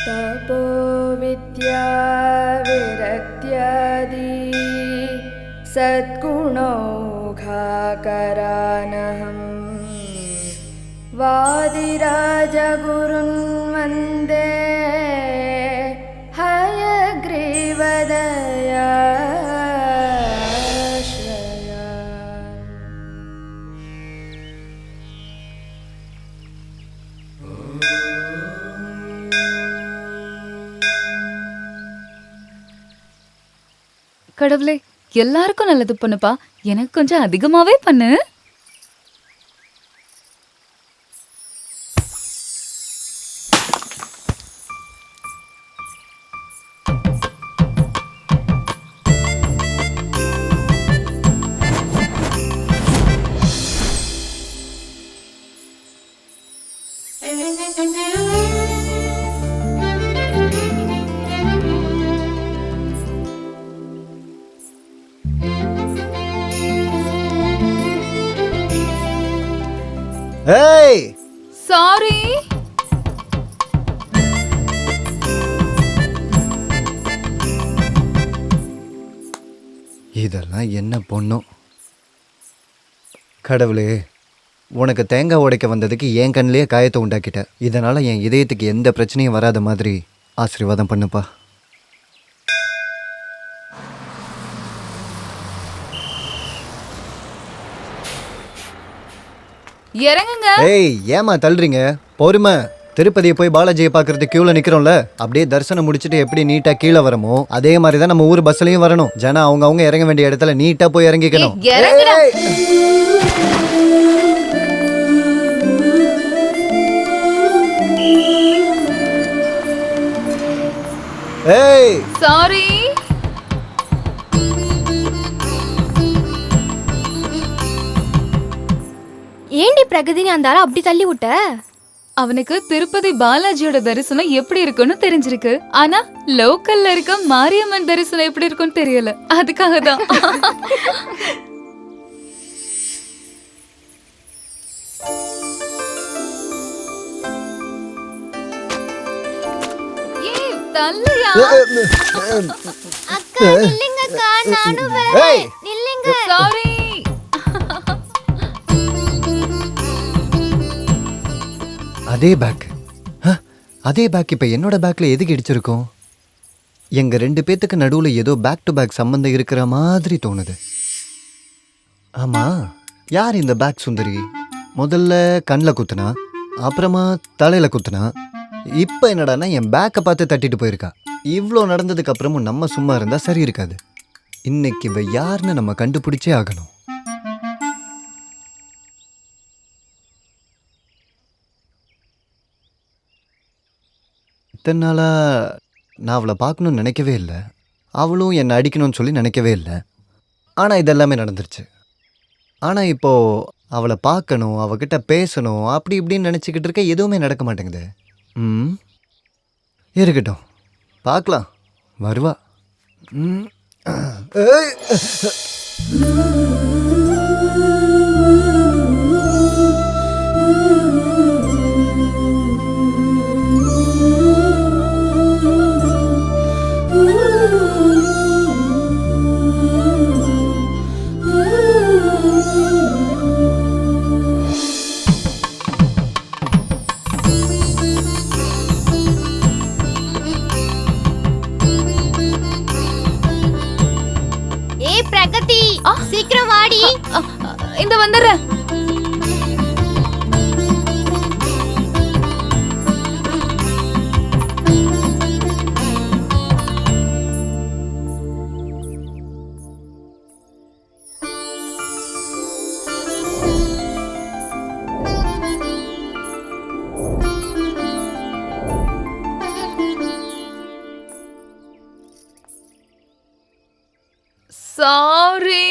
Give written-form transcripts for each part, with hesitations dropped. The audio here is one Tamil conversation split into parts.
तपो विद्या विरक्त्यादि सद्गुणौघाकरानहं वादिराजगुरुन् वन्दे हयग्रीवदयाश्रयान्। கடவுளே, எல்லாருக்கும் நல்லது பண்ணுப்பா. எனக்கு கொஞ்சம் அதிகமாவே பண்ணு. ஏய், சாரி. இதெல்லாம் என்ன பொண்ணும். கடவுளே, உனக்கு தேங்காய் உடைக்க வந்ததுக்கு என் கண்ணிலேயே காயத்தை உண்டாக்கிட்ட. இதனால என் இதயத்துக்கு எந்த பிரச்சனையும் வராத மாதிரி ஆசீர்வாதம் பண்ணுப்பா. இறங்குங்க. ஏய், ஏமா தள்ளுறீங்க? பொறுமை. திருப்பதியை போய் பாலாஜியை பார்க்கறது கியூல நிக்கிறோம்ல, அப்படியே தரிசனம் முடிச்சுட்டு எப்படி நீட்டா கீழே வரமோ அதே மாதிரி தான் நம்ம ஊர் பஸ்லயும் வரணும். ஜனா அவங்க இறங்க வேண்டிய இடத்துல நீட்டா போய் இறங்கிக்கணும். இறங்குடா. ஏய், சாரி. ஏண்டி பிரகதினி அந்த ஆளை அப்படி தள்ளி விட்ட? அவனுக்கு திருப்பதி பாலாஜியோட தரிசனம் எப்படி இருக்குன்னு தெரிஞ்சிருக்கு. ஆனா லோக்கல்ல இருக்க மாரியம்மன் தரிசனம் எப்படி இருக்குன்னு தெரியல. அதுக்காக தான். ஏய், தள்ளுயா. அக்கா நில்லுங்கக்கா, நானும் ஏய். வரேன். நில்லுங்க. சாரி. அதே பேக். அதே பேக் இப்போ என்னோட பேக்கில் எதுக்கு இடிச்சிருக்கோம்? எங்கள் 2 பேத்துக்கு நடுவில் ஏதோ பேக் டு பேக் சம்மந்தம் இருக்கிற மாதிரி தோணுது. ஆமாம், யார் இந்த பேக் சுந்தரி? முதல்ல கண்ணில் குத்துனா, அப்புறமா தலையில் குத்துனா, இப்போ என்னடான்னா என் பேக்கை பார்த்து தட்டிட்டு போயிருக்கா. இவ்வளோ நடந்ததுக்கு அப்புறமும் நம்ம சும்மா இருந்தால் சரி இருக்காது. இன்னைக்கு இவ யாருன்னு நம்ம கண்டுபிடிச்சே ஆகணும். இத்தனை நாளாக நான் அவளை பார்க்கணுன்னு நினைக்கவே இல்லை. அவளும் என்னை அடிக்கணும்னு சொல்லி நினைக்கவே இல்லை. ஆனால் இதெல்லாமே நடந்துருச்சு. ஆனால் இப்போது அவளை பார்க்கணும், அவகிட்ட பேசணும், அப்படி இப்படின்னு நினச்சிக்கிட்டு இருக்க, எதுவுமே நடக்க மாட்டேங்குது. இருக்கட்டும், பார்க்கலாம், வருவா. ஏய். ஏய் பிரகதி, சீக்கிரம் வாடி. இந்த வந்துடுறேன். சாரி.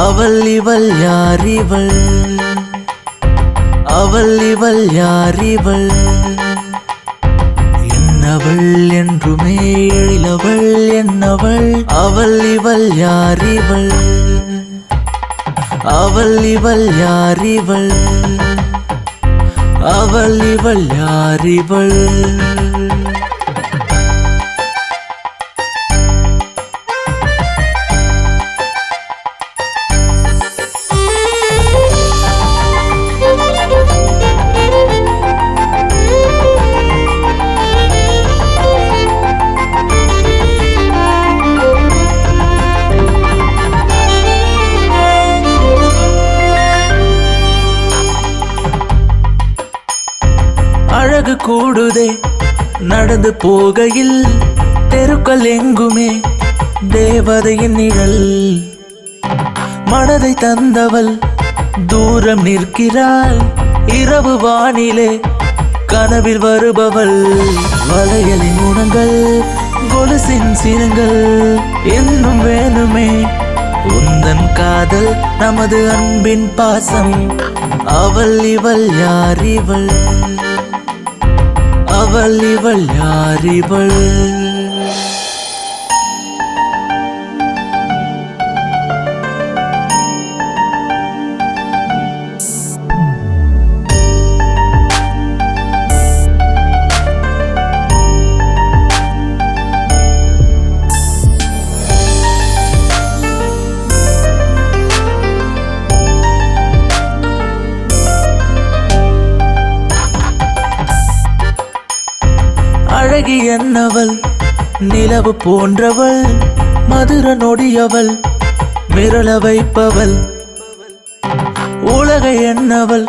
அவள் இவள் யாரிவள் அவள் இவள் யாரிவள் என்னவள் என்றுமே எழிலவள் என்னவள் அவள் இவள் யாரிவள் அவள் இவள் யாரிவள் அவள் இவள் யாரிவள் அழகு கூடுதே நடந்து போகையில் தெருக்கள் எங்குமே தேவதையின் நிழல் மனதை தந்தவள் தூரம் நிற்கிறாள் இரவு வானிலே கனவில் வருபவள் வளையலின் குணங்கள் கொலுசின் சினங்கள் இன்னும் வேணுமே உந்தன் காதல் நமது அன்பின் பாசம் அவள் இவள் யாரிவள் அவள் இவள் யாரிவள் அழகி என்னவள் நிலவு போன்றவள் மதுர நொடியவள் மிரள வைப்பவள் உலகை என்னவள்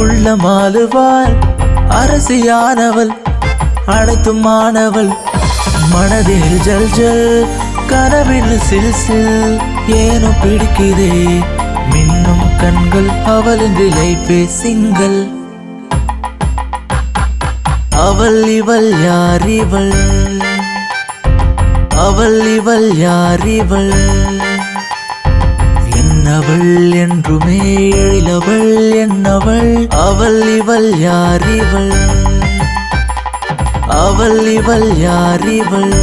உள்ளமாளுவாள் அரசியானவள் அனைத்தும் மாணவள் மனதில் ஜல் ஜல் கனவில் சில் சில் ஏனோ பிடிக்கிறே மின்னும் கண்கள் அவளின் லைஃபே சிங்கள் அவள் இவள் யாரிவள் அவள் இவள் யாரிவள் என்னவள் என்றுமே எழிலவள் என்னவள் அவள் இவள் யாரிவள் அவள் இவள் யாரிவள்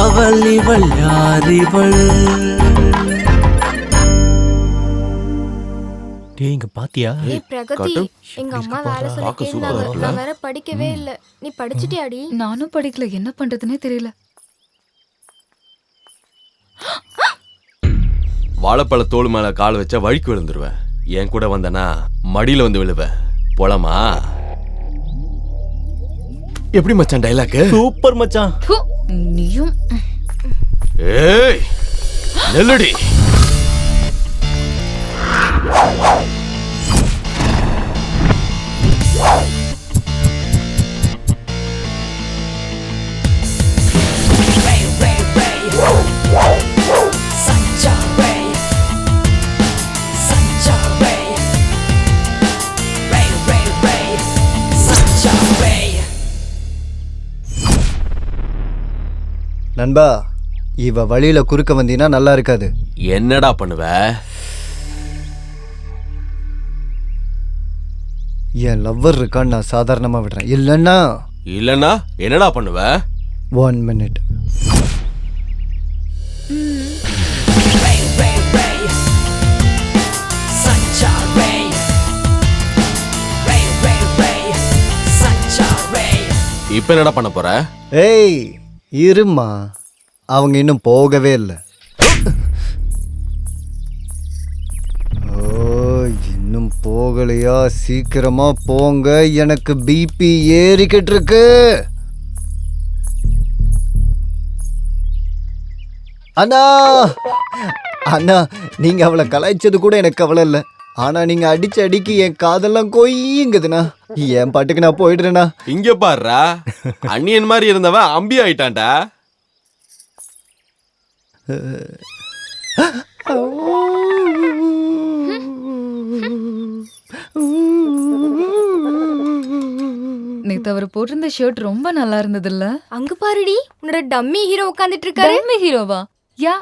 அவள் இவள் யாரிவள் டேய் இங்க பாத்தியா? ஏய் பிரகதி, எங்க அம்மா வேலை சொல்லிட்டே இருந்தாங்க. நான் வேற படிக்கவே இல்ல. நீ படிச்சிட்டியாடி? நானும் படிக்கல, என்ன பண்றதுன்னே தெரியல. வாழைப்பழ தோல் மேல கால் வச்சா வழிக்கு விழுந்துருவேன். என் கூட வந்தனா மடியில வந்து விழுவேன். போலாமா? எப்படி மச்சான் டைலாக்? சூப்பர் மச்சான். ப்பு, நீயும் ஏய் நெல்லடி. நண்பா, இவ வழியில குறுக்க வந்தீனா நல்லா இருக்காது. என்னடா பண்ணுவ? என் லவ்வர் இருக்கான்னு நான் சாதாரணமா விடுறேன். இல்லன்னா என்னடா பண்ணுவ? 1 minute. இப்ப என்னடா பண்ண போற? ஏய் இருமா, அவங்க இன்னும் போகவே இல்லை. ஓ, இன்னும் போகலையா? சீக்கிரமா போங்க, எனக்கு பிபி ஏறிக்கிட்டு இருக்கு. அண்ணா அண்ணா, நீங்க அவளை கலாய்ச்சது கூட எனக்கு கவலை இல்லை. ஆனா நீங்க அடிச்ச அடிக்கு என் காதெல்லாம் கொய்யுங்குதுண்ணா. என் பாட்டுக்கு நான் போயிடுறேண்ணா. இங்க பாருடா, அண்ணியன் மாதிரி இருந்தவன் அம்பி ஆயிட்டான்டா. நேத்து அவர் போட்டிருந்த ஷர்ட் ரொம்ப நல்லா இருந்தது இல்ல? அங்க பாருடி, உன்னோட டம்மி ஹீரோ உட்கார்ந்துட்டு இருக்காரு. டம்மி ஹீரோவா? யா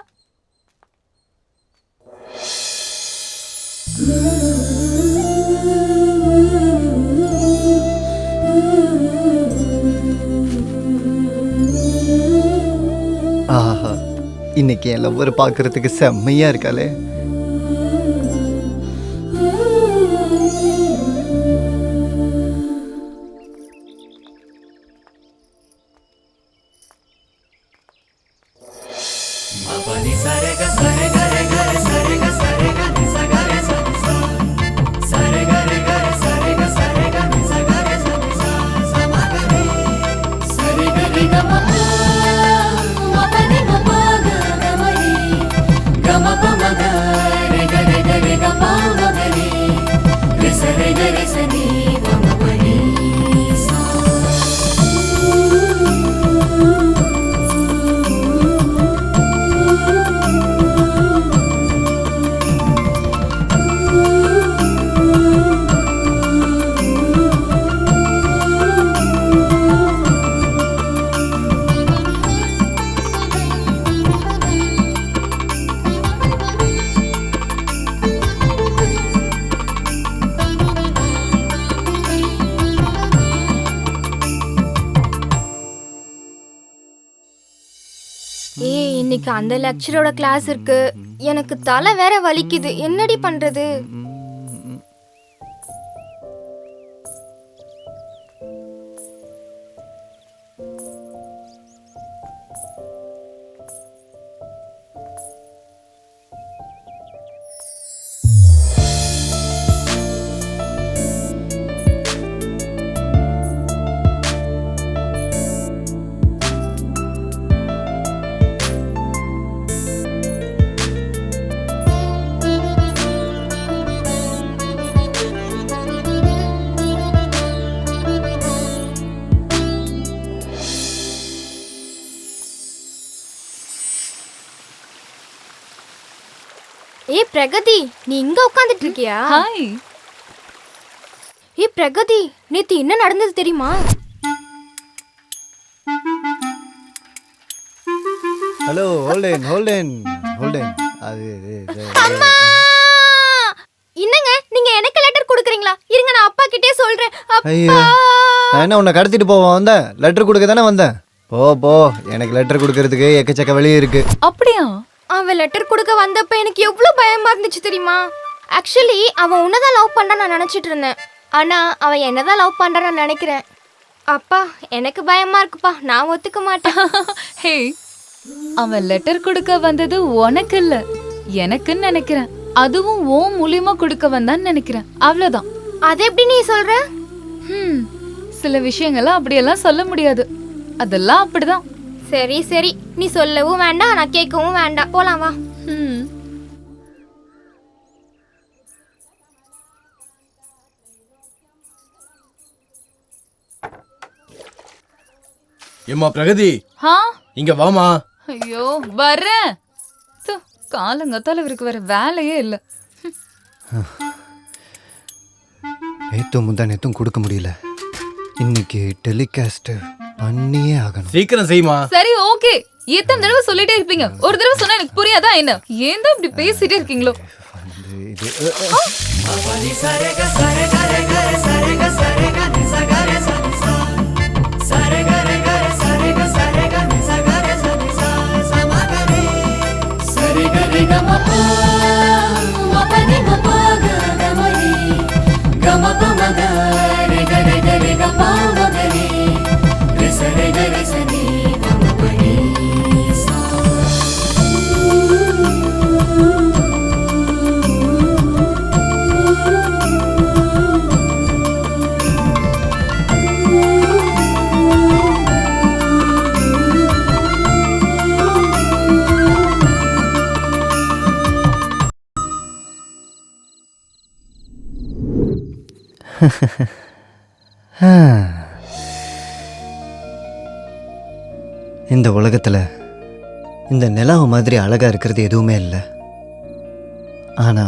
ஆஹா, இன்னைக்கு என் லவ்வர் பார்க்கறதுக்கு செம்மையா இருக்காளே. ஏய், இன்னைக்கு அந்த லெக்சரோட கிளாஸ் இருக்கு. எனக்கு தலை வேற வலிக்குது. என்னடி பண்றது? ஏய் பிரகதி, நீ இங்க உட்கார்ந்துட்டு இருக்கியா? ஹாய். ஏய் பிரகதி, நேத்து என்ன நடந்தது தெரியுமா? Hello, Holden Holden Holden. அது அம்மா! என்னங்க நீங்க எனக்கு லெட்டர் கொடுக்குறீங்களா? இருங்க நான் அப்பா கிட்டே சொல்றேன். ஐயோ, அப்பா! நான் என்ன உன்னை கடத்திட்டு போவா வந்தேன்? லெட்டர் கொடுக்க தானே வந்தேன். போ, எனக்கு லெட்டர் கொடுக்கறதுக்கு எக்கச்சக்க வழி இருக்கு. அப்படியா? அவன் லெட்டர் கொடுக்க வந்தப்ப எனக்கு எவ்வளவு பயமா இருந்துச்சு தெரியுமா? ஆக்சுவலி அவன் உன்னதான் லவ் பண்றான்னு நான் நினைச்சிட்டு இருந்தேன். ஆனா அவன் என்னதான் லவ் பண்றான்னு நினைக்கிறேன். அப்பா எனக்கு பயமா இருக்குப்பா, நான் ஒத்துக்க மாட்டேன். ஹே, அவன் லெட்டர் கொடுக்க வந்தது உனக்கு இல்ல, எனக்குன்னு நினைக்கிறேன். அதுவும் ஓ மூலியமா கொடுக்க வந்தான்னு நினைக்கிறேன். அவ்வளவுதான். அது எப்படி நீ சொல்ற? சில விஷயங்களை அப்படியெல்லாம் சொல்ல முடியாது. அதெல்லாம் அப்படிதான். சரி சரி, நீ சொல்லவும் வேண்டாம், நான் கேட்கவும் வேண்டாம். போலாம் வா. ம். ஏம்மா பிரகதி, ஹா, இங்க வாமா. ஐயோ வர்றேன். காலங்கத்தால இவருக்கு வேற வேலையே இல்ல. நேத்தும் முந்தா நேத்தும் கொடுக்க முடியல. இன்னைக்கு டெலிகாஸ்ட் பண்ணியே ஆகணும். சீக்கிரம் செய்யுமா. சரி ஓகே, எத்தனை தடவை சொல்லிட்டே இருப்பீங்க? ஒரு தடவை சொன்னா எனக்கு புரியாதா என்ன? ஏன் தான் இப்படி பேசிட்டே இருக்கீங்களோ? இது இந்த உலகத்துல இந்த நிலாவை மாதிரி அழகா இருக்கிறது எதுவுமே இல்லை. ஆனா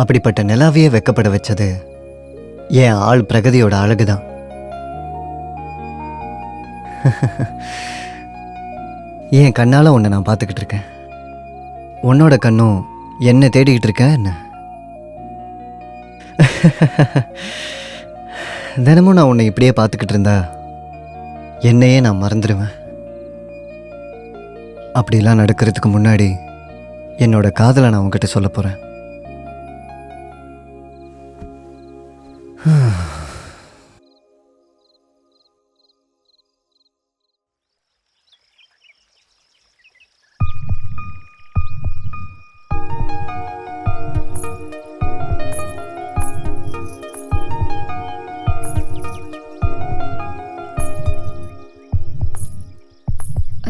அப்படிப்பட்ட நிலாவையே வெக்கப்பட வச்சது என் ஆள் பிரகதியோட அழகுதான். என் கண்ணால உன்னை நான் பார்த்துக்கிட்டு இருக்கேன். உன்னோட கண்ணும் என்ன தேடிக்கிட்டு இருக்க என்ன? தினமும் நான் உன்னை இப்படியே பார்த்துக்கிட்டு இருந்தா என்னையே நான் மறந்துடுவேன். அப்படிலாம் நடக்கிறதுக்கு முன்னாடி என்னோட காதலை நான் உன்கிட்ட சொல்ல போகிறேன்.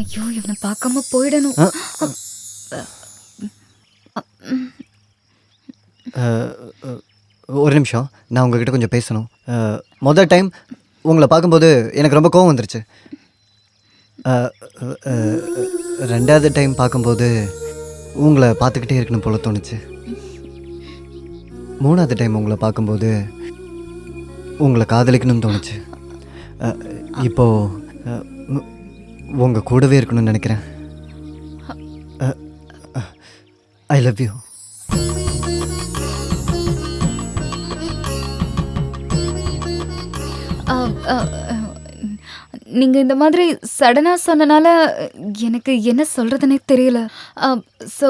ஐயோ இவனை பார்க்காம போயிடணும். ஒரு நிமிஷம், நான் உங்ககிட்ட கொஞ்சம் பேசணும். முதல் டைம் உங்களை பார்க்கும்போது எனக்கு ரொம்ப கோவம் வந்துருச்சு. ரெண்டாவது டைம் பார்க்கும்போது உங்களை பார்த்துக்கிட்டே இருக்கணும் போல தோணுச்சு. மூணாவது டைம் உங்களை பார்க்கும்போது உங்களை காதலிக்கணும்னு தோணுச்சு. இப்போது உங்கள் கூடவே இருக்கணும்னு நினைக்கிறேன். I love you. நீங்க இந்த மாதிரி சடனா சொன்னனால எனக்கு என்ன சொல்றதுனே தெரியல. ஸோ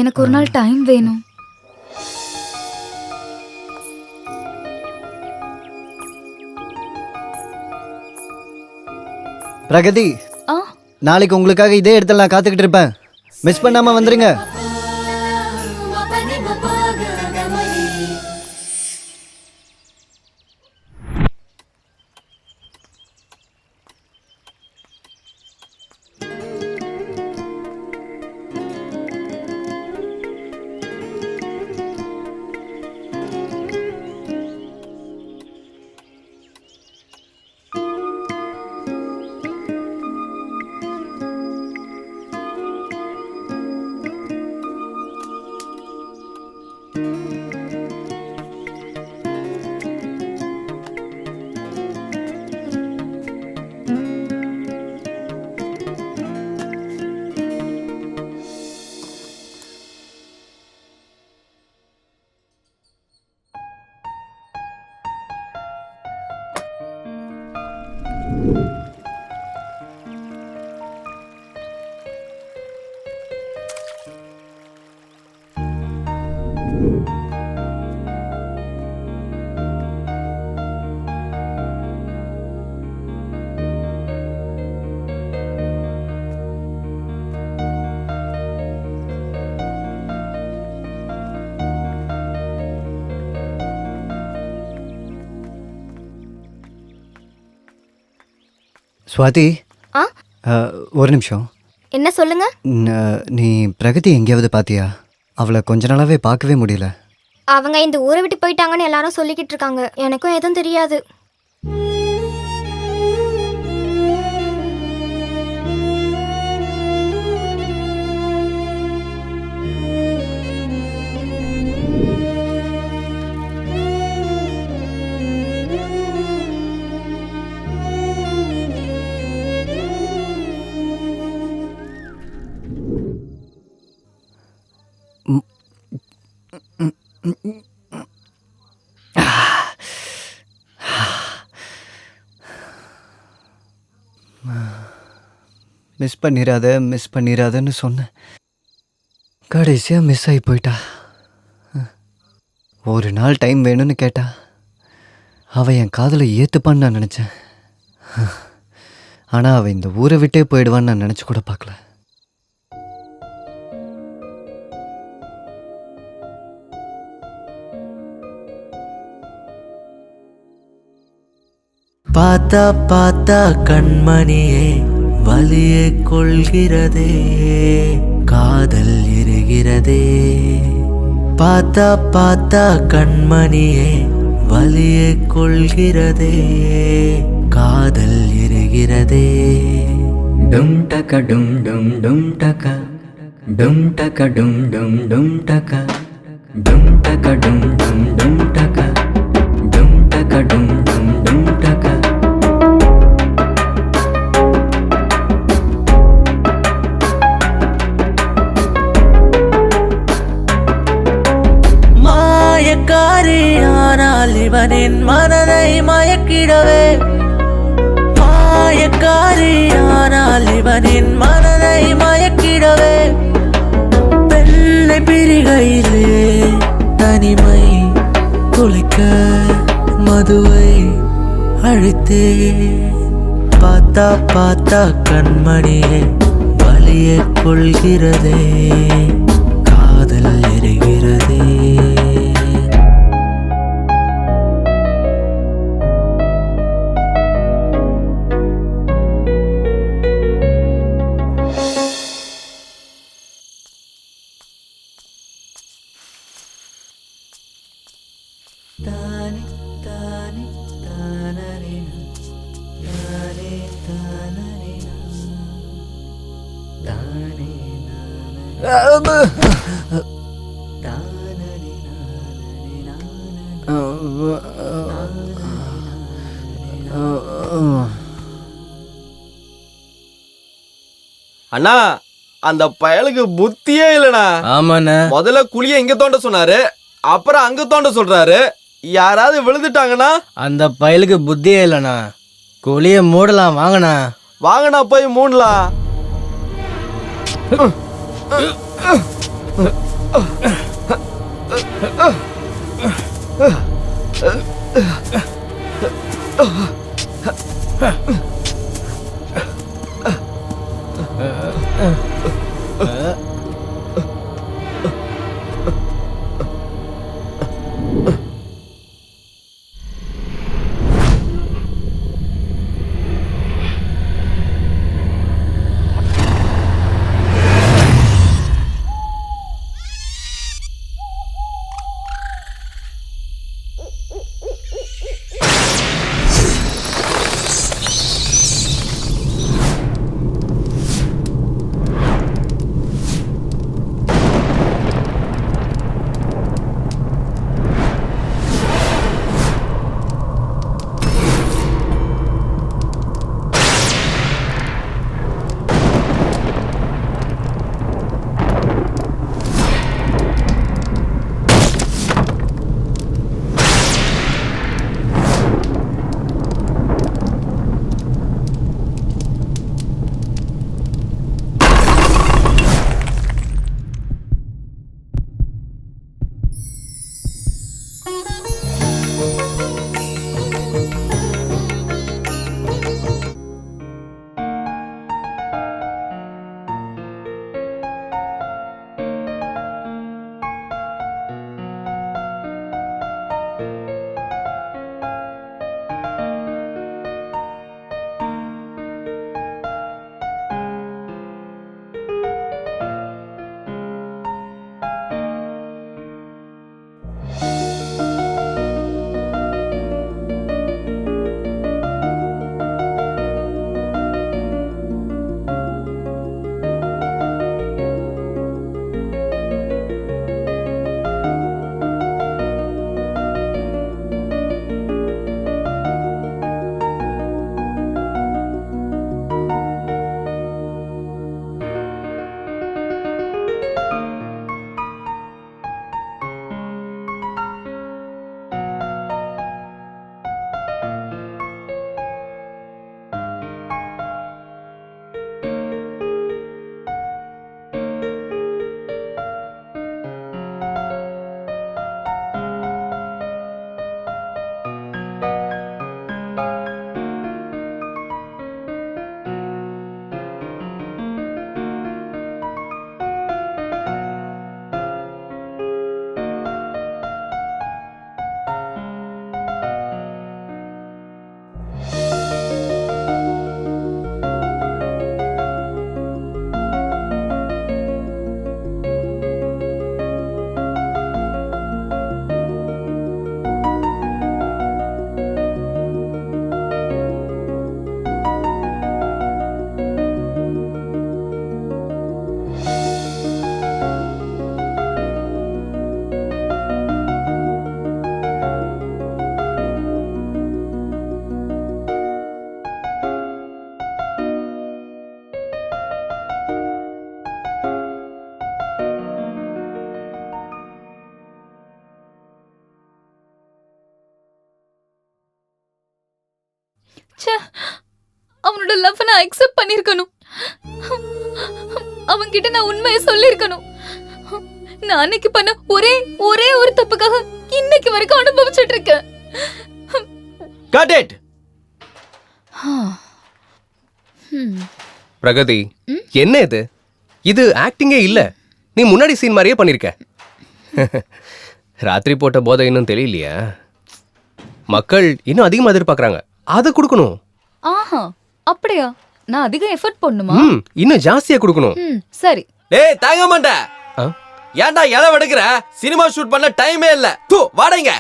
எனக்கு ஒரு நாள் டைம் வேணும். பிரகதி, நாளைக்கு உங்களுக்காக இதே இடத்துல நான் காத்துக்கிட்டு இருப்பேன். மிஸ் பண்ணாம வந்துருங்க. ஸ்வாதி, ஒரு நிமிஷம். என்ன சொல்லுங்க? நீ பிரகதி எங்கேயாவது பார்த்தியா? அவளை கொஞ்ச நாளாவே பார்க்கவே முடியல. அவங்க இந்த ஊரை விட்டு போயிட்டாங்கன்னு எல்லாரும் சொல்லிக்கிட்டு இருக்காங்க. எனக்கும் எதுவும் தெரியாது. மிஸ் பண்ணிடாதன்னு சொன்னேன். கடைசியாக மிஸ் ஆகி போயிட்டா. ஒரு நாள் டைம் வேணும்னு கேட்டா. அவள் என் காதலை ஏற்றுப்பான்னு நான் நினச்சேன். ஆனால் அவள் இந்த ஊரை விட்டே போயிடுவான்னு நான் நினச்சி கூட பார்க்கல. பார்த்தா பார்த்தா கண்மணியே வலியை கொள்கிறதே, காதல் எரிகிறதே. பார்த்தா பார்த்தா கண்மணியே வலியை கொள்கிறதே, காதல் எரிகிறதே. டும் டக டும் டும் டும் டக டும் டக டும் டும் டும் டக டும் டக டும் டும் டும் டக டும் டக டும் டும் டும் டக. அவனின் மனதை மயக்கிடவே பெண்ணை பிரிகையிலே தனிமை துளைக்க மதுவை அழைத்தே பார்த்தா பார்த்தா கண்மணியே வலியை கொள்கிறதே காதல் எரிகிறதே அண்ணா அந்த பயலுக்கு புத்தியே இல்லண்ணா. ஆமாண்ணா. முதல்ல குழிய இங்க தோண்ட சொன்னாரு, அப்புறம் அங்க தோண்ட சொல்றாரு. யாராவது விழுந்துட்டாங்கன்னா? அந்த பயலுக்கு புத்தியே இல்லைண்ணா. குழிய மூடலாம் வாங்கண்ணா. வாங்கண்ணா போய் மூடலாம். அவனோட லவ் நான் அக்செப்ட் பண்ணிருக்கணும். அவன்கிட்ட நான் உண்மையை சொல்லிருக்கணும். நான் அன்னைக்கு பண்ண ஒரே ஒரு தப்புக்காக இன்னைக்கு வரைக்கும் அனுபவிச்சுட்டு இருக்கேன். Cut it. பிரகதி, என்ன இது? இது ஆக்டிங்கே இல்ல. நீ முன்னாடி சீன் மாதிரியே பண்ணிருக்க. ராத்திரி போட்ட போதை இன்னும் தெரியலையா? மக்கள் இன்னும் அதிகமா எதிர்பார்க்கறாங்க. அதை கொடுக்கணும். ஆஹா, அப்படியா? நான் அதிக எஃபர்ட் பண்ணுமா? இன்னும் ஜாஸ்தியா கொடுக்கணும். சரி. டேய் தாங்க மாட்டேன். ஏன்டா இளவு எடுக்கிற? சினிமா ஷூட் பண்ண டைமே இல்ல. தூ வாடங்க.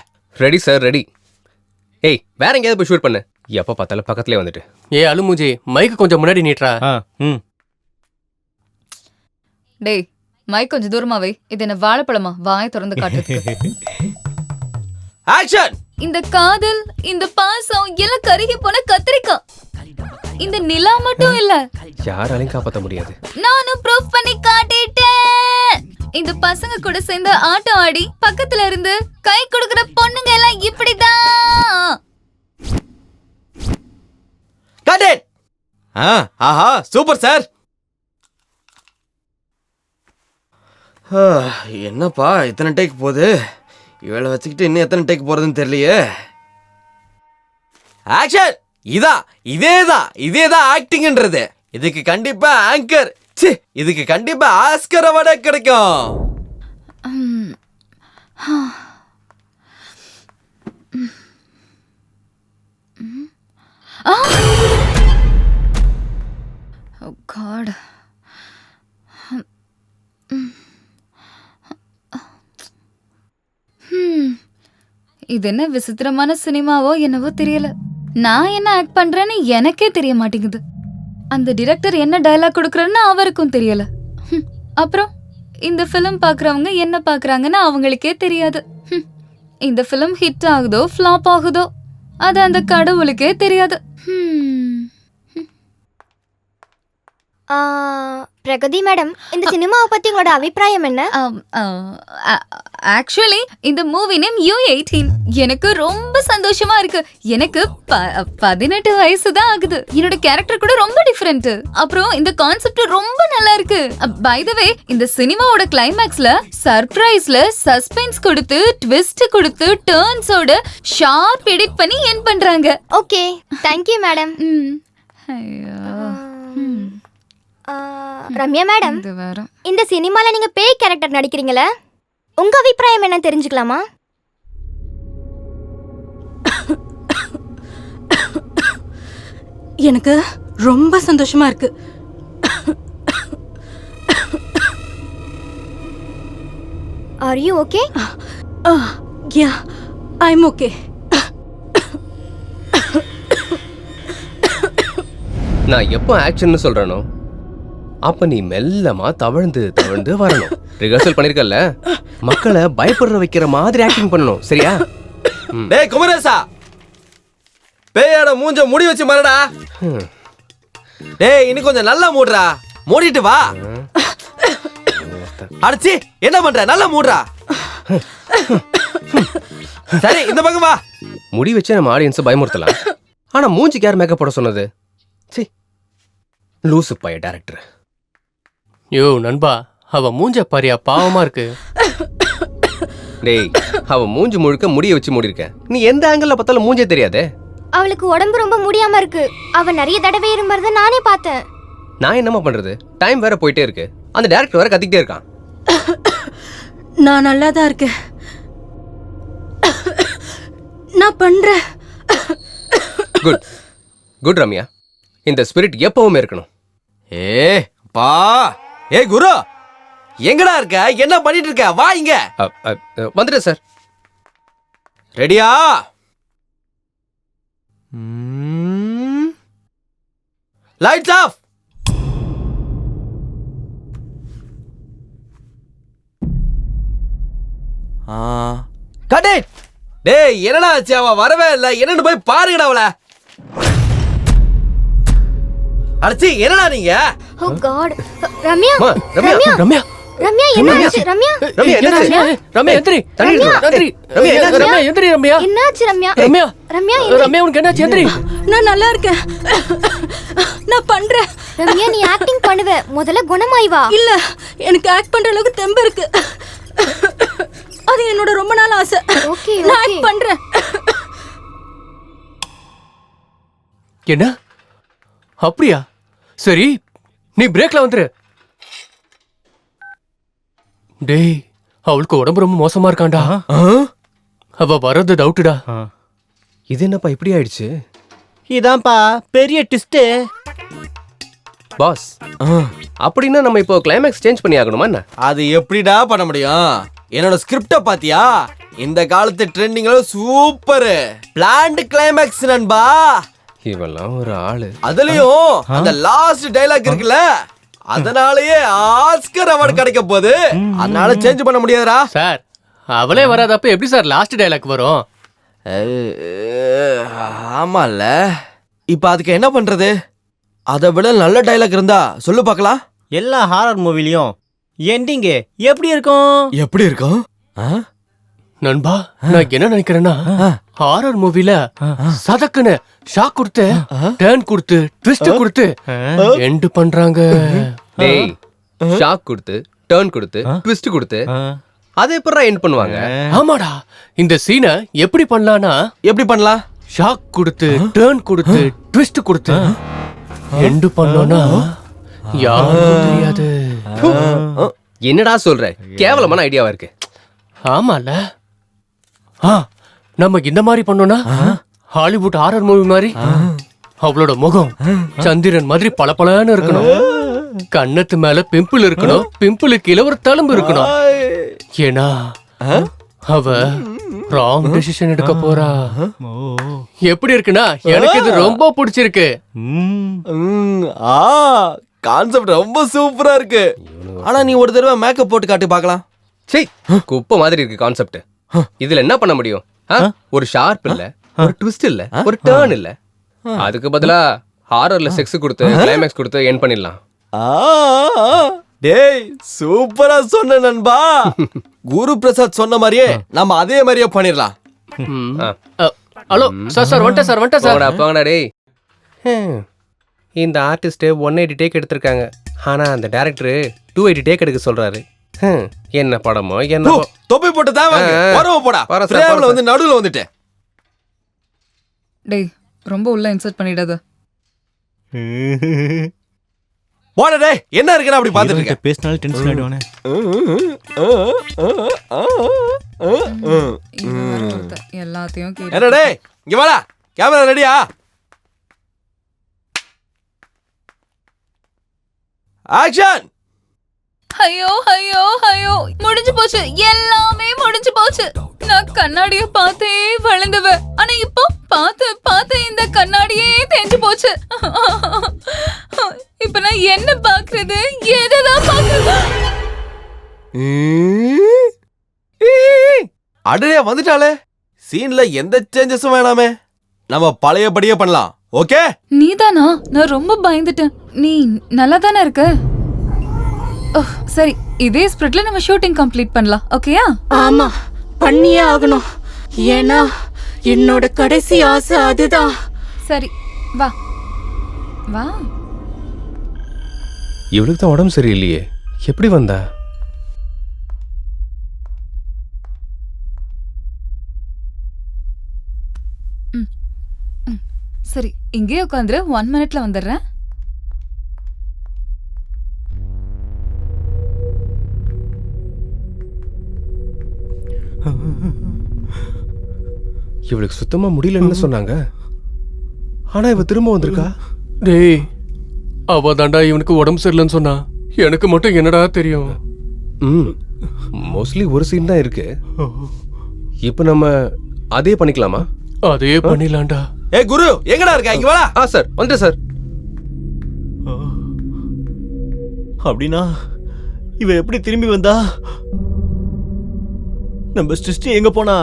Ready sir, ready. ஏய், வேற எங்கேயாவது போய் ஷூட் பண்ணு. எப்ப பார்த்தாலும் பக்கத்துலயே வந்துட்டு. அலுமூஜி, மைக்கு கொஞ்சம் முன்னாடி நீட்றா. டேய், மைக் கொஞ்சம் தூரமா வை. இது என்ன வாழைப்பழமா? வாயை திறந்து காட்டுறதுக்கு. ஆக்ஷன். இந்த காதல், இந்த பாசம் எல்லாம் கருகி போன கத்திரிக்காய். இந்த நிலா மட்டும் இல்ல, யாராலையும் காப்பாற்ற முடியாது. நானும் ப்ரூஃப் பண்ணி காட்டிட்டேன். இந்த பசங்க கூட சேர்ந்து ஆட்டம் ஆடி பக்கத்துல இருந்து கை கொடுக்கிற பொண்ணுங்க எல்லாம் இப்படிதான். Cut it. ஆஹா, சூப்பர் சார். என்னப்பா இத்தனை டேக் போகுது? இவளை வச்சுக்கிட்டு இன்னும் எத்தனை டேக் போறதுன்னு தெரியலையே. ஆக்ஷன். இதேதான் ஆக்டிங்ன்றது. இதுக்கு கண்டிப்பா ஆங்கர், இதுக்கு கண்டிப்பா ஆஸ்கர் அவார்டு கிடைக்கும். Oh God. இது என்ன விசித்திரமான சினிமாவோ என்னவோ தெரியல. நான் என்ன ஆக்ட் பண்றேன்னு எனக்கே தெரிய மாட்டேங்குது. அந்த டிரெக்டர் என்ன டயலாக் கொடுக்கறன்னு அவருக்கும் தெரியல. அப்புறம் இந்த ஃபிலிம் பாக்குறவங்க என்ன பாக்குறாங்கன்னு அவங்களுக்கே தெரியாது. இந்த ஃபிலிம் ஹிட் ஆகுதோ ஃப்ளாப் ஆகுதோ அது அந்த கடவுளுக்கே தெரியாது. பிரகதி மேடம், இந்த சினிமாவை பத்தி உங்களோட அபிப்பிராயம் என்ன? ஆக்சுவலி இந்த மூவி நேம் U18. எனக்கு ரொம்ப சந்தோஷமா இருக்கு. எனக்கு 18 வயசு தான் ஆகுது. என்னோட கேரக்டர் கூட ரொம்ப டிஃபரெண்ட். அப்புறம் இந்த கான்செப்ட் ரொம்ப நல்லா இருக்கு. பை தி வே, இந்த சினிமாவோட கிளைமேக்ஸ்ல சர்ப்ரைஸ்ல சஸ்பென்ஸ் கொடுத்து ட்விஸ்ட் கொடுத்து டர்ன்ஸோட ஷார்ப் எடிட் பண்ணி எண்ட் பண்றாங்க. Okay, thank you madam. ஐயோ, ரம்யா மேடம், இது வேற. இந்த சினிமால நீங்க பேய் கேரக்டர் நடிக்கிறீங்களே, உங்க அபிப்பிராயம் என்ன தெரிஞ்சுக்கலாமா? எனக்கு ரொம்ப சந்தோஷமா இருக்கு. Are you okay? Yeah, I am okay. நான் எப்போ ஆக்ஷன் சொல்றேனோ அப்ப நீ மெல்லமா தவழ்ந்து வரணும். ரிஹர்சல் பண்ணிருக்கல, மக்களை பயப்படுற வைக்கிற மாதிரி ஆக்டிங் பண்ணணும். சரியா? டேய் குமரேசா, பேயோட மூஞ்ச முடி வச்சு மறடா. டேய் இன்னும் கொஞ்சம் நல்லா மூடுறா. மூடிட்டு வா. அடச்சி, என்ன பண்ற? நல்லா மூடுறா. சரி, இந்த பக்கம் வா. முடி வச்சு நம்ம ஆடியன்ஸை பயமுறுத்தலாம். ஆனா மூஞ்சிக்கு யார் மேக்கப் போட சொன்னது? சி, லூசு பைய டைரக்டர். யோ நண்பா, அவ மூஞ்ச பாரியா, பாவமா இருக்கு. டேய், அவ மூஞ்சி முழுக்க முடிய வச்சு மூடிருக்க. நீ எந்த ஆங்கிள் பார்த்தாலும் மூஞ்சே தெரியாதே. அவளுக்கு உடம்பு ரொம்ப முடியாம இருக்கு. அவ நிறைய தடவை இருமறத நானே பார்த்தேன். நான் என்னமா பண்றது? டைம் வேற போயிட்டே இருக்கு. அந்த டைரக்டர் வேற கத்திக்கிட்டே இருக்கான். நான் நல்லா தான் இருக்கேன். நான் பண்றேன். குட் குட் ரம்யா, இந்த ஸ்பிரிட் எப்பவுமே இருக்கணும். பா, குரு எங்கடா இருக்க? என்ன பண்ணிட்டு இருக்க? வா இங்க. வந்துட்டேன் சார். ரெடியா? Lights off. Cut it. டேய் என்னடா ஆச்சு? அவ வரவே இல்ல. என்னன்னு போய் பாருங்கடா அவளை. அடச்சி, என்னடா நீங்க? ஓ காட். ரம்யா, ரம்யா ரம்யா ரம்யா என்னாச்சு? ரம்யா, ரம்யா என்னாச்சு? ரம்யா எந்திரி. ரம்யா எந்திரி. ரம்யா என்னாச்சு? ரம்யா, ரம்யா ரம்யா ரம்யா உனக்கு என்னாச்சு? எந்திரி. நான் நல்லா இருக்கேன். நான் பண்றேன். ரம்யா நீ ஆக்டிங் பண்ணுவ, முதல்ல குணமாய் வா. இல்ல, எனக்கு ஆக்ட் பண்ற அளவுக்கு தெம்பு இருக்கு. அது என்னோட ரொம்ப நாள் ஆசை. ஓகே நான் ஓகே ஆக்ட் பண்றேன். என்ன அப்படியா? சரி, நீ பிரேக்ல வந்துரு. டேய், அவளுக்கு உடம்பு ரொம்ப மோசமா இருக்காண்டா. அவ வர்றது டவுட்டுடா. இது என்னப்பா இப்படி ஆயிடுச்சு? இதான்ப்பா பெரிய ட்விஸ்ட். பாஸ், அப்படின்னா நம்ம இப்போ கிளைமேக்ஸ் சேஞ்ச் பண்ணி ஆகணுமா என்ன? அது எப்படிடா பண்ண முடியும்? என்னோட ஸ்கிரிப்ட பாத்தியா? இந்த காலத்து ட்ரெண்டிங்ல சூப்பர் பிளான்ட் கிளைமேக்ஸ் நண்பா. இவெல்லாம் ஒரு ஆளு. அதுலயும் அந்த லாஸ்ட் டைலாக் இருக்குல்ல, அதனாலயே ஆஸ்கர் அவார்டு கிடைக்க போகுது. அதனால சேஞ்ச் பண்ண முடியாதுடா சார். அவளே வராதப்ப எப்படி சார் லாஸ்ட் டைலாக் வரும்? ஆமால. இப்ப அதுக்கு என்ன பண்றது? அதை விட நல்ல டைலாக் இருந்தா சொல்லு பார்க்கலாம். எல்லா ஹாரர் மூவிலையும் எண்டிங் எப்படி இருக்கும்? எப்படி இருக்கும்? நண்பா, நான் என்ன நினைக்கிறேன்னா, ஹாரர் மூவில சதக்குன்னு ஷாக் கொடுத்து, டர்ன் கொடுத்து, ட்விஸ்ட் கொடுத்து எண்ட் பண்றாங்க. டேய், ஷாக் கொடுத்து, டர்ன் கொடுத்து, ட்விஸ்ட் கொடுத்து அதை எப்பறா எண்ட் பண்ணுவாங்க? ஆமாடா, இந்த சீனை எப்படி பண்ணலாம்னா, எப்படி பண்ணலாம்? ஷாக் கொடுத்து, டர்ன் கொடுத்து, ட்விஸ்ட் கொடுத்து எண்ட் பண்ணோம்னா யாருக்கும் தெரியாது. என்னடா சொல்ற? கேவலமான ஐடியாவா இருக்கு. ஆமால. நம்ம இந்த மாதிரி பண்ணோம்னா ஹாலிவுட் ஹாரர் மூவி மாதிரி அவளோட முகம் சந்திரன் மாதிரி பளபளன்னு இருக்கணும். கண்ணத்து மேல பிம்பிள் இருக்கணும், பிம்பிள் கீழே ஒரு தழும்பு இருக்கணும். ஏன்னா அவ ராங் டெசிஷன் எடுக்க போறா. எப்படி இருக்குன்னா, எனக்கு இது ரொம்ப பிடிச்சிருக்கு. கான்செப்ட் ரொம்ப சூப்பரா இருக்கு. ஆனா நீ ஒரு தடவை மேக்கப் போட்டு காட்டி பார்க்கலாம். சீ, குப்பை மாதிரி இருக்கு கான்செப்ட். இதுல என்ன பண்ண முடியும்? ஒரு ஷார்ப் இல்ல, ஒரு ட்விஸ்ட் இல்ல, ஒரு டர்ன் இல்ல. அதுக்கு பதிலா ஹாரர்ல செக்ஸ் கொடுத்து கிளைமேக்ஸ் கொடுத்து எண்ட் பண்ணிடலாம். டேய், சூப்பரா சொன்ன நண்பா. குரு பிரசாத் சொன்ன மாதிரியே நம்ம அதே மாதிரியே பண்ணிடலாம். ஹலோ சார், வந்துட்டேன் சார், வந்துட்டேன் சார். அப்பாங்கடா டேய். இந்த ஆர்டிஸ்ட் 180 டேக் எடுத்திருக்காங்க. ஆனா அந்த டைரக்டர் 280 டேக் எடுக்க சொல்றாரு. என்ன படமோ என்ன. தொப்பி போட்டு தான் வரவ போடா. ஃப்ரேம்ல வந்து நடுவுல வந்துட்டேன். டேய், ரொம்ப உள்ள இன்சர்ட் பண்ணிடாத. போடா டேய், என்ன இருக்குன்னு அப்படி பாத்துட்டு இருக்க? பேசினால டென்ஷன் ஆயிடுவானே. எல்லாத்தையும் என்ன டேய், இங்க வாடா. கேமரா ரெடியா? ஆக்ஷன். ஐயோ ஐயோ ஐயோ, முடிஞ்சு போச்சு, எல்லாமே முடிஞ்சு போச்சு. நான் கண்ணாடிய பார்த்தே வளர்ந்தவ, ஆனா இப்போ பார்த்து இந்த கண்ணாடியே தேஞ்சு போச்சு. இப்ப நான் என்ன பாக்குறது, எதான் பாக்குறது? அடடே, வந்துட்டாளே. சீன்ல எந்த சேஞ்சஸும் வேணாமே, நம்ம பழையபடியே பண்ணலாம். ஓகே? நீதானா? நான் ரொம்ப பயந்துட்டேன். நீ நல்லா தானே இருக்க? சரி, இதே ஸ்பிரிட்ல நம்ம ஷூட்டிங் கம்ப்ளீட் பண்ணலாம். ஓகேயா? ஆமா, பண்ணியே ஆகணும். ஏன்னா என்னோட கடைசி ஆசை அதுதான். சரி, வா வா. இவளுக்கு தான் உடம்பு சரியில்லையே, எப்படி வந்தா? சரி, இங்கே உட்காந்துரு. 1 மினிட்ல வந்துடுறேன். இவளுக்கு சுத்தமா முடியலன்னு சொன்னாங்க. ஆனா இவ திரும்ப வந்திருக்கா. டேய், அவ தாண்டா இவனுக்கு உடம்பு சரியில்லைன்னு சொன்னா. எனக்கு மட்டும் என்னடா தெரியும்? மோஸ்ட்லி ஒரு சீன் தான் இருக்கு. இப்போ நம்ம அதே பண்ணிக்கலாமா? அதே பண்ணிடலாம்டா. ஏய் குரு, எங்கடா இருக்க? இங்க வாடா. சார், வந்துட்டேன் சார். அப்படின்னா இவ எப்படி திரும்பி வந்தா? நம்ம சிருஷ்டி எங்க போனா?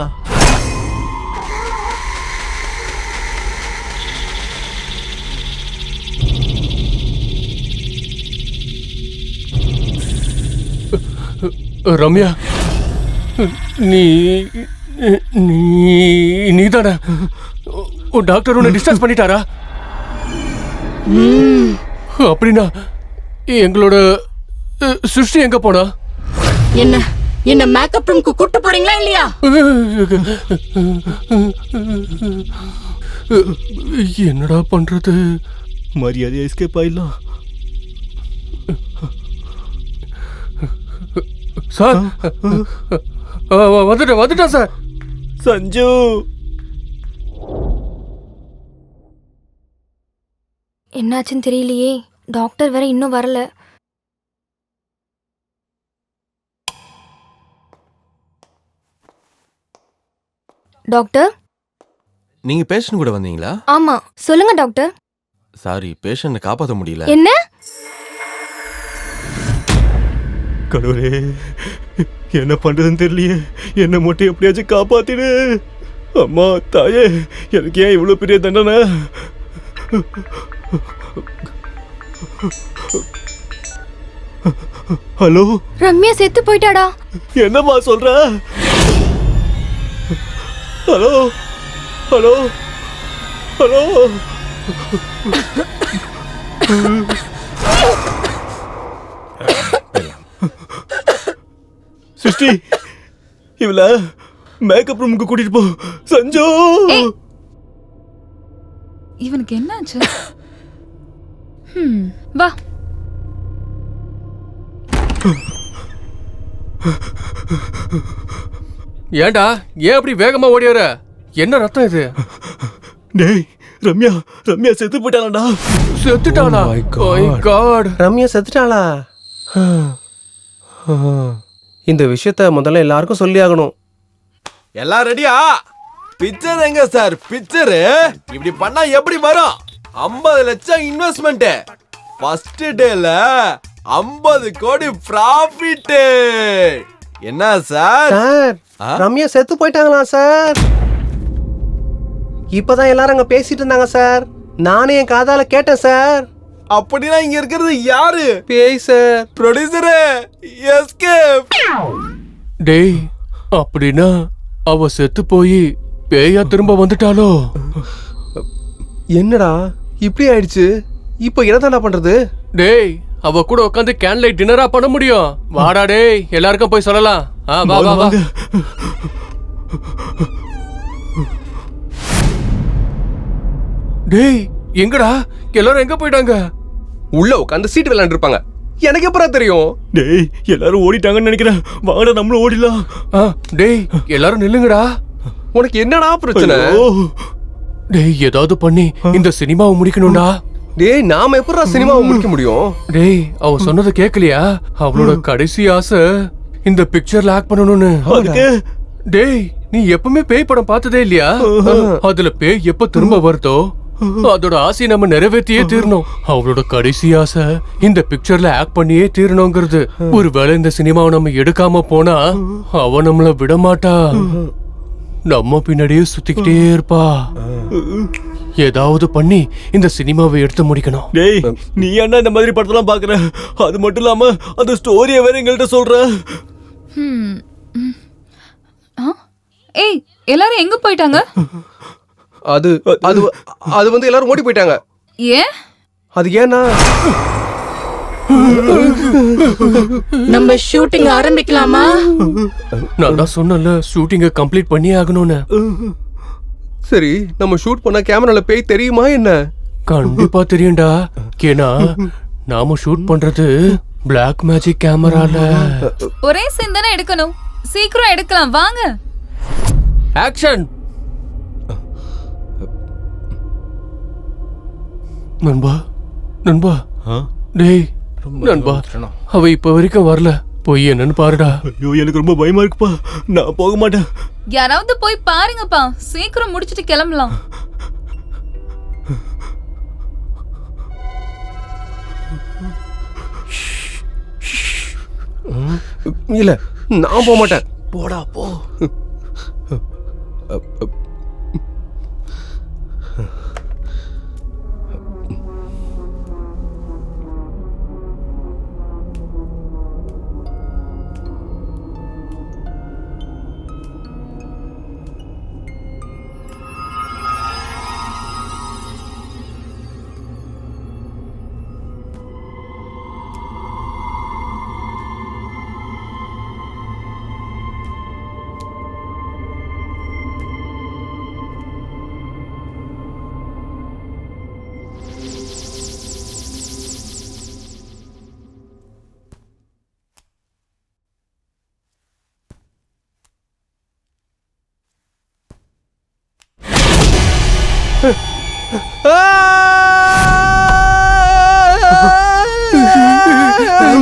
ரம்யா, நீதானே? டாக்டர் உன்னை டிஸ்சார்ஜ் பண்ணிட்டாரா? அப்படின்னா எங்களோட சிருஷ்டி எங்க போனா? என்ன மேக்கப் ரூம்க்கு கூட்டு போறீங்களா இல்லையா? என்னடா பண்றது? மரியாதை எஸ்கேப் ஆயிடலாம். சார் வந்துட்டேன் சார். சஞ்சு, என்னாச்சுன்னு தெரியலையே. டாக்டர் வேற இன்னும் வரல. டாக்டர். நீங்க பேஷண்ட் கூட வந்தீங்களா? ஆமா, சொல்லுங்க டாக்டர். சாரி, பேஷண்ட்டை காப்பாற்ற முடியல. என்ன? கடவுளே, என்ன பண்றதுன்னு தெரியலையே. என்ன மட்டும் எப்படியாச்சும் காப்பாத்திடு. அம்மா தாயே, எனக்கு ஏன் இவ்வளவு பெரிய தண்டனை? ஹலோ, ரம்யா செத்து போயிட்டாடா. என்னம்மா சொல்ற? Hello hello hello. சிருஷ்டி, இவள மேக்கப் ரூமுக்கு கூட்டிட்டு போ. சஞ்சு, இவனுக்கு என்னாச்சு? வா. ஏன்டா ஏன் அப்படி வேகமா ஓடியார? என்ன ரத்தம் இது? டேய், ரம்யா ரம்யா செத்து போயிட்டாளா? செத்துட்டாளா? My God. ரம்யா செத்துட்டாளா? இந்த விஷயத்த முதல்ல எல்லாருக்கும் சொல்லி ஆகணும். எல்லாம் ரெடியா? பிக்சர் எங்க சார்? பிக்சர் இப்படி பண்ணா எப்படி வரும்? 50 லட்சம் இன்வெஸ்ட்மெண்ட், ஃபர்ஸ்ட் டேல 50 கோடி ப்ராஃபிட். என்ன சார்? சார், ரம்யா செத்து போயிட்டாங்களா சார்? இப்பதான் எல்லாரும் அங்க பேசிட்டு இருந்தாங்க சார். நானே என் காதால கேட்டேன் சார். அப்படின்னா இங்க இருக்கிறது யாரு? பேய் சார். Producer escape. டேய், அப்படின்னா அவ செத்து போய் பேயா திரும்ப வந்துட்டாளோ? என்னடா இப்படி ஆயிடுச்சு? இப்போ என்னதான்டா பண்றது? டேய், அவ கூட உட்காந்து கேன்லைட் டின்னரா பண்ண முடியும்? வாடா டேய், எல்லாருக்கும் போய் சொல்லலாம். வா வா வா. டேய், எங்கடா எல்லாரும் எங்க போயிட்டாங்க? உள்ள உட்காந்து சீட் விளையாண்டு இருப்பாங்க. எனக்கு எப்பறா தெரியும்? டேய், எல்லாரும் ஓடிட்டாங்கன்னு நினைக்கிறேன். வாங்கடா நம்மளும் ஓடிடலாம். டேய், எல்லாரும் நில்லுங்கடா. உனக்கு என்னடா பிரச்சனை? டேய், ஏதாவது பண்ணி இந்த சினிமாவை முடிக்கணும்டா. டேய், நாம எப்பறா சினிமாவை முடிக்க முடியும்? டேய், அவ சொன்னது கேக்கலையா? அவளோட கடைசி ஆசை இந்த பிக்சர்ல ஆக்ட் பண்ணணும்னு. டேய், நீ எப்பவுமே பேய் படம் பார்த்ததே இல்லையா? அதுல பேய் எப்ப திரும்ப வருதோ அதோட ஆசையை நம்ம நிறைவேற்றியே தீரணும். அவளோட கடைசி ஆசை இந்த பிக்சர்ல ஆக்ட் பண்ணியே தீரணுங்கிறது. ஒருவேளை இந்த சினிமாவை நம்ம எடுக்காம போனா அவ நம்மள விட மாட்டா. நம்ம பின்னாடியே சுத்திக்கிட்டே இருப்பா. ஏதாவது பண்ணி இந்த சினிமாவை எடுத்து முடிக்கணும். டேய், நீ என்ன இந்த மாதிரி படத்தெல்லாம் பாக்குற? அது மட்டும் இல்லாம அந்த ஸ்டோரியை வேற எங்கள்கிட்ட சொல்ற. ஏய், எல்லாரும் எங்க போயிட்டாங்க? அது அது அது வந்து எல்லாரும் ஓடி போயிட்டாங்க. ஏன்? அது ஏன்னா நம்ம ஷூட்டிங் ஆரம்பிக்கலாமா? நான் தான் சொன்னல ஷூட்டிங்க கம்ப்ளீட் பண்ணி ஆகணும்னு. சரி, நம்ம ஷூட் பண்ண கேமரால பேய் தெரியுமா என்ன? கண்டிப்பா தெரியும்டா. ஏன்னா நாம ஷூட் பண்றது பிளாக் மேஜிக் கேமரால. ஒரே சீன் தானே எடுக்கணும், சீக்கிரம் எடுக்கலாம் வாங்க. ஆக்ஷன். நண்பா நண்பா. டேய் நண்பா, அவ இப்ப வரைக்கும் வரல. போய் என்னன்னு பாருடா. ஐயோ, எனக்கு ரொம்ப பயமா இருக்குப்பா. நான் போக மாட்டேன். யாராவது போய் பாருங்கப்பா, சீக்கிரம் முடிச்சிட்டு கிளம்பலாம். இல்ல, நான் போக மாட்டேன். போடா போ.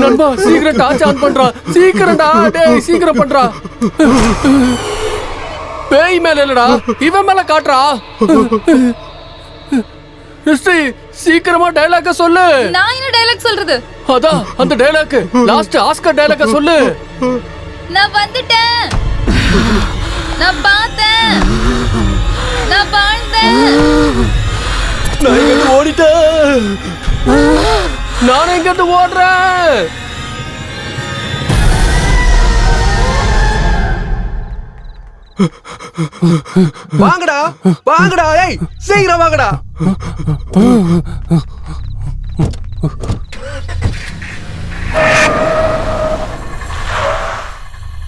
நண்பா சீக்கிரம் டார்ச் ஆன் பண்றா, சீக்கிரம்டா. டேய் சீக்கிரம் பண்றா. பேய் மேல இல்லடா, இவன் மேல காட்டுறா. ஹிஸ்டரி சீக்கிரமா டயலாக சொல்லு. நான் என்ன டயலாக் சொல்றது? அதான் அந்த டயலாக், லாஸ்ட் ஆஸ்கர் டயலாக சொல்லு. நான் வந்துட்டேன், நான் பார்த்தேன், நான் வாழ்ந்தேன். நான் இங்க ஓடிட்டேன். நான் எங்க இருந்து ஓடுறேன்? வாங்கடா வாங்கடா, ஏய் சீக்கிரம் வாங்கடா.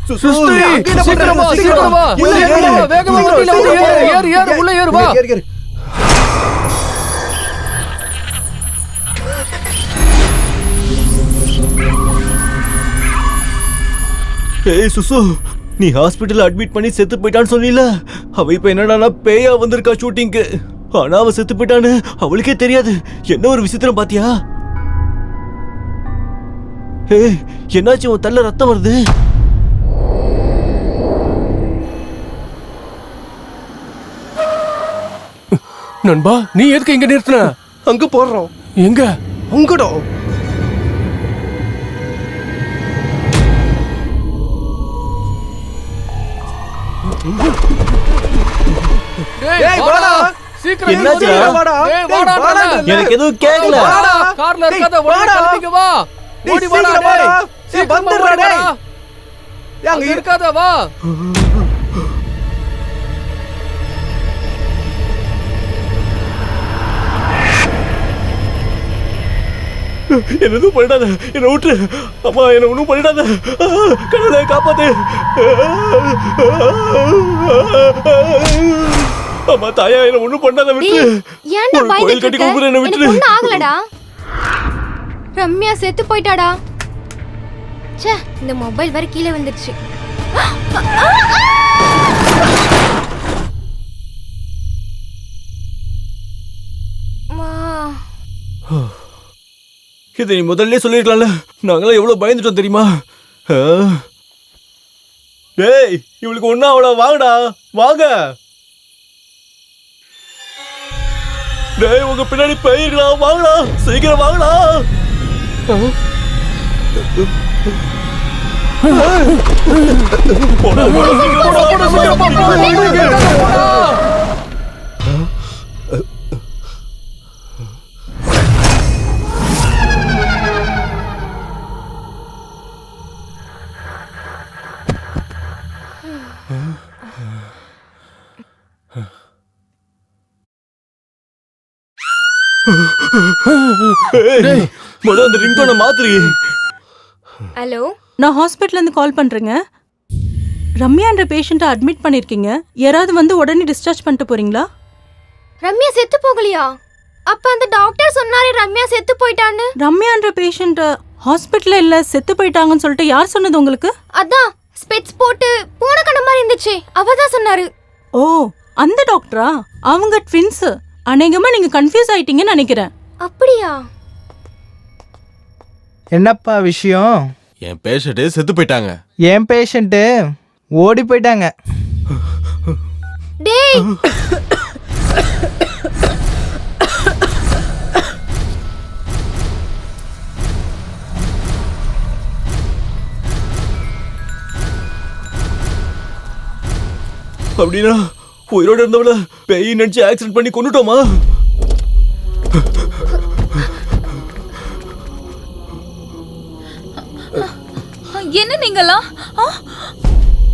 சிஸ்டர் சீக்கிரமா சீக்கிரமா வேகமா வண்டியில வந்து ஏறு ஏறு உள்ள ஏறு வா. ஏய் சுசு, நீ ஹாஸ்பிட்டல் அட்மிட் பண்ணி செத்து போயிட்டான்னு சொன்னீல. அவ இப்ப என்னடா பேயா வந்திருக்கா ஷூட்டிங்க்கு. ஆனா அவ செத்து போயிட்டான்னு அவளுக்கே தெரியாது. என்ன ஒரு விசித்திரம் பாத்தியா? ஏய் என்னாச்சு, உன் தள்ள ரத்தம் வருது. நண்பா நீ எதுக்கு இங்க நிறுத்தின? அங்க போறோம். எங்க? அங்கடா. டேய் வாடா சீக்கிரம். என்னாச்சு? வாடா. டேய் வாடா. எனக்கு எதுவும் கேட்கல. கார்ல இருக்காத, ஓடி கிளம்பிக்க வா. ஓடி வாடா டேய். சீக்கிரம் வந்துடுறா டேய். அங்க இருக்காத வா. என்ன எதுவும் பண்ணிடாத, என்ன விட்டு. அம்மா என்ன ஒன்றும் பண்ணிடாத. கடவுளே காப்பாத்து. அம்மா தாயா என்ன ஒன்றும் பண்ணாத விட்டு. ஏன்டா ஒரு கோயில் பயந்துட்டு கட்டி இருக்க? கூப்பிடுற என்ன எனக்கு விட்டு. ஒண்ணும் ஆகலடா. ரம்யா செத்து போயிட்டாடா. ச்சே, இந்த மொபைல் வேற கீழே வந்துருச்சு. இதை நீ முதல்ல சொல்லிருக்கலாம்ல. நாங்களாம் எவ்வளவு பயந்துட்டோம் தெரியுமா? டேய் இவளுக்கு ஒன்னும் அவ்வளோ, வாங்கடா வாங்க. டேய் உங்க பின்னாடி போயிருக்கலாம், வாங்கடா சீக்கிரம் வாங்கடா. போடா போடா சீக்கிரம் போடா. முதல்ல அந்த ரிங்டோனை மாத்துறீ. ஹலோ, நான் ஹாஸ்பிட்டல்ல இருந்து கால் பண்றேங்க. ரம்யான்ற பேஷண்ட்டை அட்மிட் பண்ணிருக்கீங்க. யாராவது வந்து உடனே டிஸ்சார்ஜ் பண்ணிட்டு போறீங்களா? ரம்யா செத்து போகலையா? அப்ப அந்த டாக்டர் சொன்னாரே ரம்யா செத்து போயிட்டான்னு. ரம்யான்ற பேஷண்ட் ஹாஸ்பிட்டல்ல இல்ல, செத்து போயிட்டாங்கன்னு சொல்லிட்டு யார் சொன்னது உங்களுக்கு? அதான் ஸ்பெட்ஸ் போட்டு பூன கண்ண மாதிரி இருந்துச்சு, அவதான் சொன்னாரு. ஓ அந்த டாக்டரா? அவங்க ட்வின்ஸ். அநேகமா நீங்க கன்ஃபியூஸ் ஆயிட்டீங்கன்னு நினைக்கிறேன். அப்படியா? என்னப்பா விஷயம்? என் பேஷண்ட் செத்து போயிட்டாங்க. என் பேஷண்ட்டு ஓடி போயிட்டாங்க. டேய் அப்படின்னா உயிரோட இருந்தவள பேய் நினைச்சு ஆக்சிடென்ட் பண்ணி கொண்டுட்டோமா? என்ன நீங்கலாம்?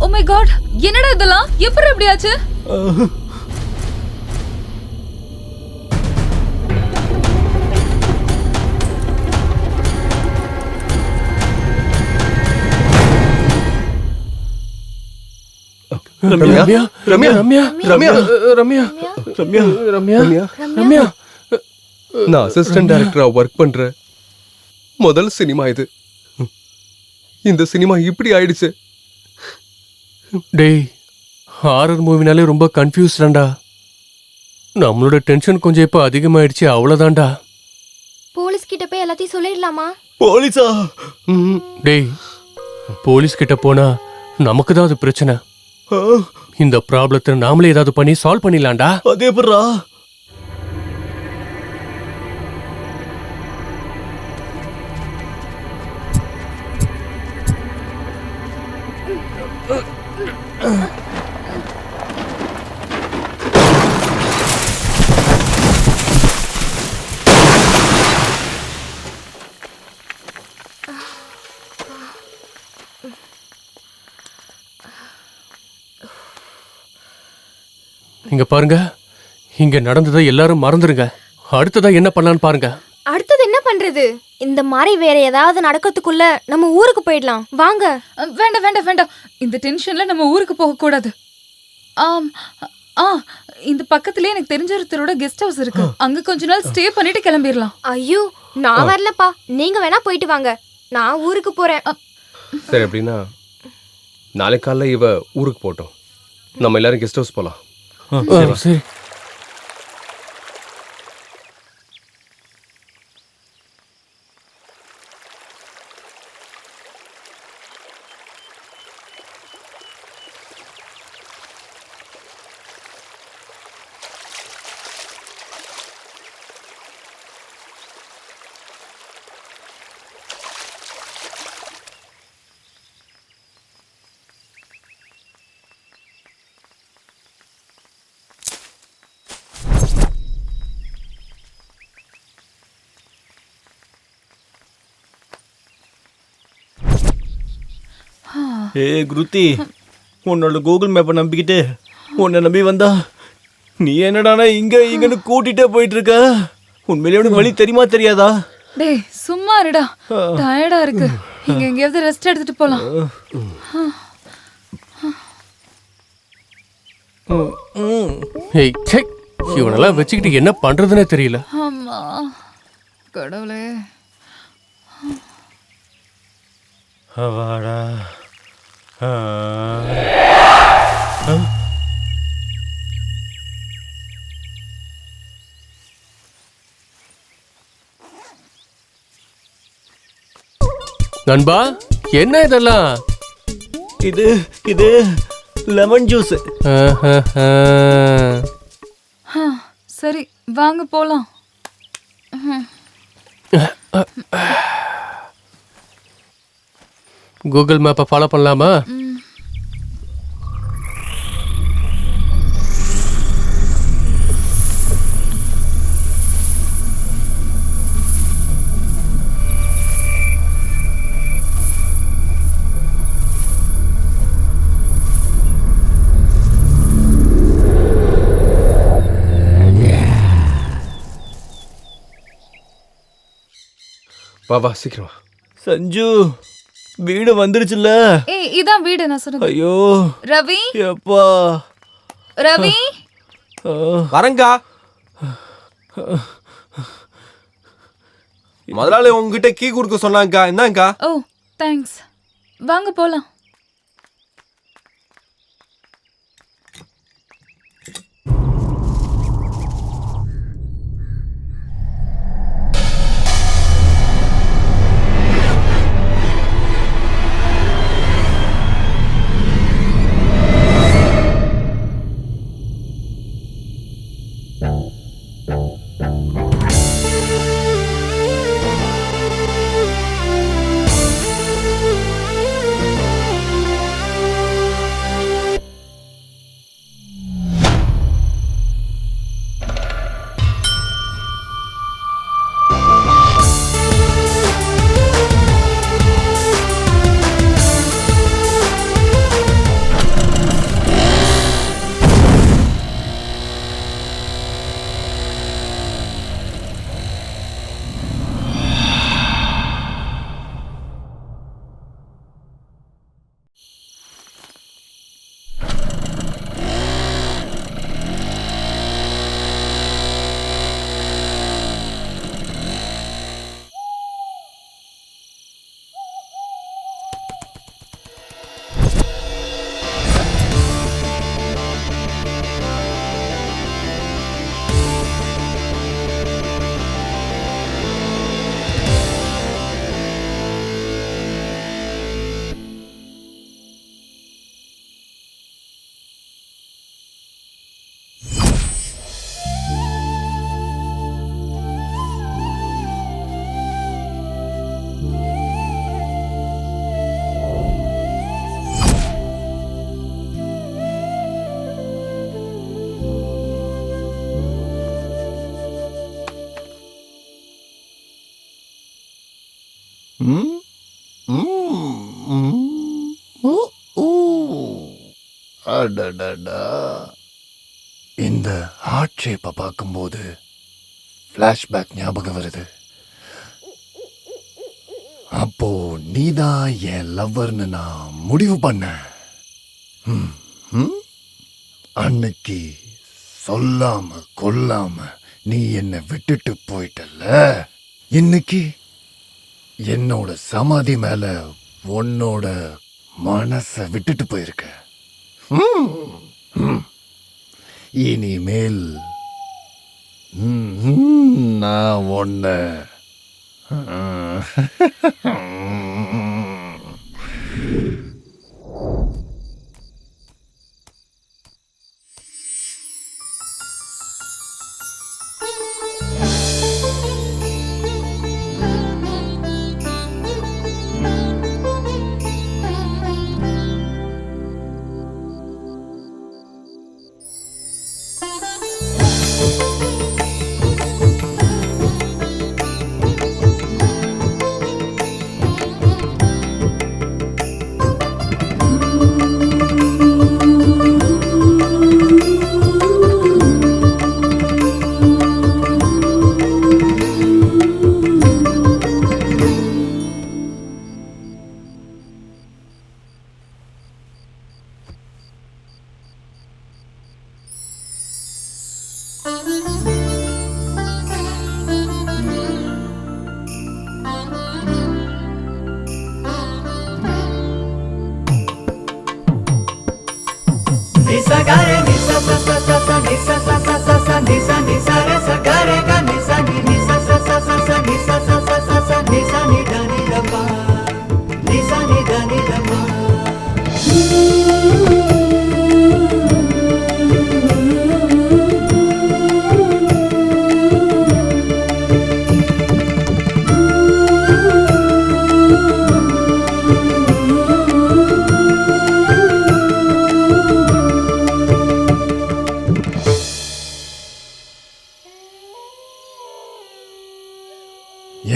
ஓ மை காட், என்னடா இதெல்லாம்? எப்படி இப்படி ஆச்சு? ரம்யா ரம்யா ரம்யா ரம்யா ரம்யா ரம்யா ரம்யா ரம்யா நான் அசிஸ்டன்ட் டைரக்டரா ஒர்க் பண்றேன். முதல் சினிமா இது. இந்த சினிமா இப்படி ஆயிடுச்சு. டேய் ஹாரர் மூவினாலே ரொம்ப கன்ஃபியூஸ்டா. நம்மளோட டென்ஷன் கொஞ்சம் இப்ப அதிகமாயிடுச்சு, அவ்வளவுதான்டா. போலீஸ் கிட்ட போய் எல்லாத்தையும் சொல்லிடலாமா? போலீஸா? டேய், போலீஸ் கிட்ட போனா நமக்கு தான் அது பிரச்சனை. இந்த ப்ராப்ளத்தை நாமளே ஏதாவது பண்ணி சால்வ் பண்ணிடலாம்டா. அதே எப்படிடா? இங்க பாருங்க, இங்க நடந்ததை எல்லாரும் மறந்துருங்க. அடுத்ததா என்ன பண்ணலான்னு பாருங்க. அடுத்தது என்ன பண்றது? இந்த மாதிரி வேற ஏதாவது நடக்கிறதுக்குள்ள நம்ம ஊருக்கு போயிடலாம். வாங்க. வேண்டாம் வேண்டாம் வேண்டாம், இந்த டென்ஷன்ல நம்ம ஊருக்கு போக கூடாது. ஆம், இந்த பக்கத்துலயே எனக்கு தெரிஞ்ச ஒருத்தரோட கெஸ்ட் ஹவுஸ் இருக்கு, அங்க கொஞ்ச நாள் ஸ்டே பண்ணிட்டு கிளம்பிடலாம். ஐயோ, நான் வரலப்பா, நீங்க வேணா போயிட்டு வாங்க, நான் ஊருக்கு போறேன். சரி, அப்படின்னா நாளை காலைல இவ ஊருக்கு போட்டோம், நம்ம எல்லாரும் கெஸ்ட் ஹவுஸ் போலாம். சரி. குருத்தி, உன்னோட கூகுள் மேப்பை நம்பிக்கிட்டு உன்னை நம்பி வந்தா நீ என்னடானா இங்கன்னு கூட்டிட்டே போயிட்டு இருக்க. உண்மையிலே உனக்கு வழி தெரியுமா தெரியாதா? டேய் சும்மா இருடா, டயர்டா இருக்கு, இங்க எங்கேயாவது ரெஸ்ட் எடுத்துட்டு போலாம். இவனெல்லாம் வச்சுக்கிட்டு என்ன பண்றதுன்னே தெரியல. ஆமா கடவுளே. வாடா. நண்பா, என்ன இதெல்லாம்? இது லெமன் ஜூஸ். சரி வாங்க போலாம். கூகுள் மேப்பை ஃபாலோ பண்ணலாமா? வா சீக்கிரம். சஞ்சு, வீடு வந்துருச்சுல்ல? ஏய் இதான் வீடு நான் சொன்னது. ஐயோ ரவி, எப்பா ரவி வரங்கா. முதலாளி உங்ககிட்ட கீ கொடுக்க சொன்னாங்கக்கா, என்னங்கக்கா? ஓ தேங்க்ஸ், வாங்க போலாம். ம்? ம், ம். ஊ, ஊ. அடடடா. இந்த ஹார்ட் ஷேப்பை பார்க்கும்போது ஃப்ளாஷ்பேக் ஞாபகம் வருது. அப்போ நீதான் என் லவ்வர்னு நான் முடிவு பண்ணேன். ம், ம். அன்னைக்கு சொல்லாம கொல்லாம நீ என்னை விட்டுட்டு போயிட்டல்ல, இன்னைக்கு என்னோட சமாதி மேல உன்னோட மனச விட்டுட்டு போயிருக்க. ம், ம். இனிமேல் நான் உன்ன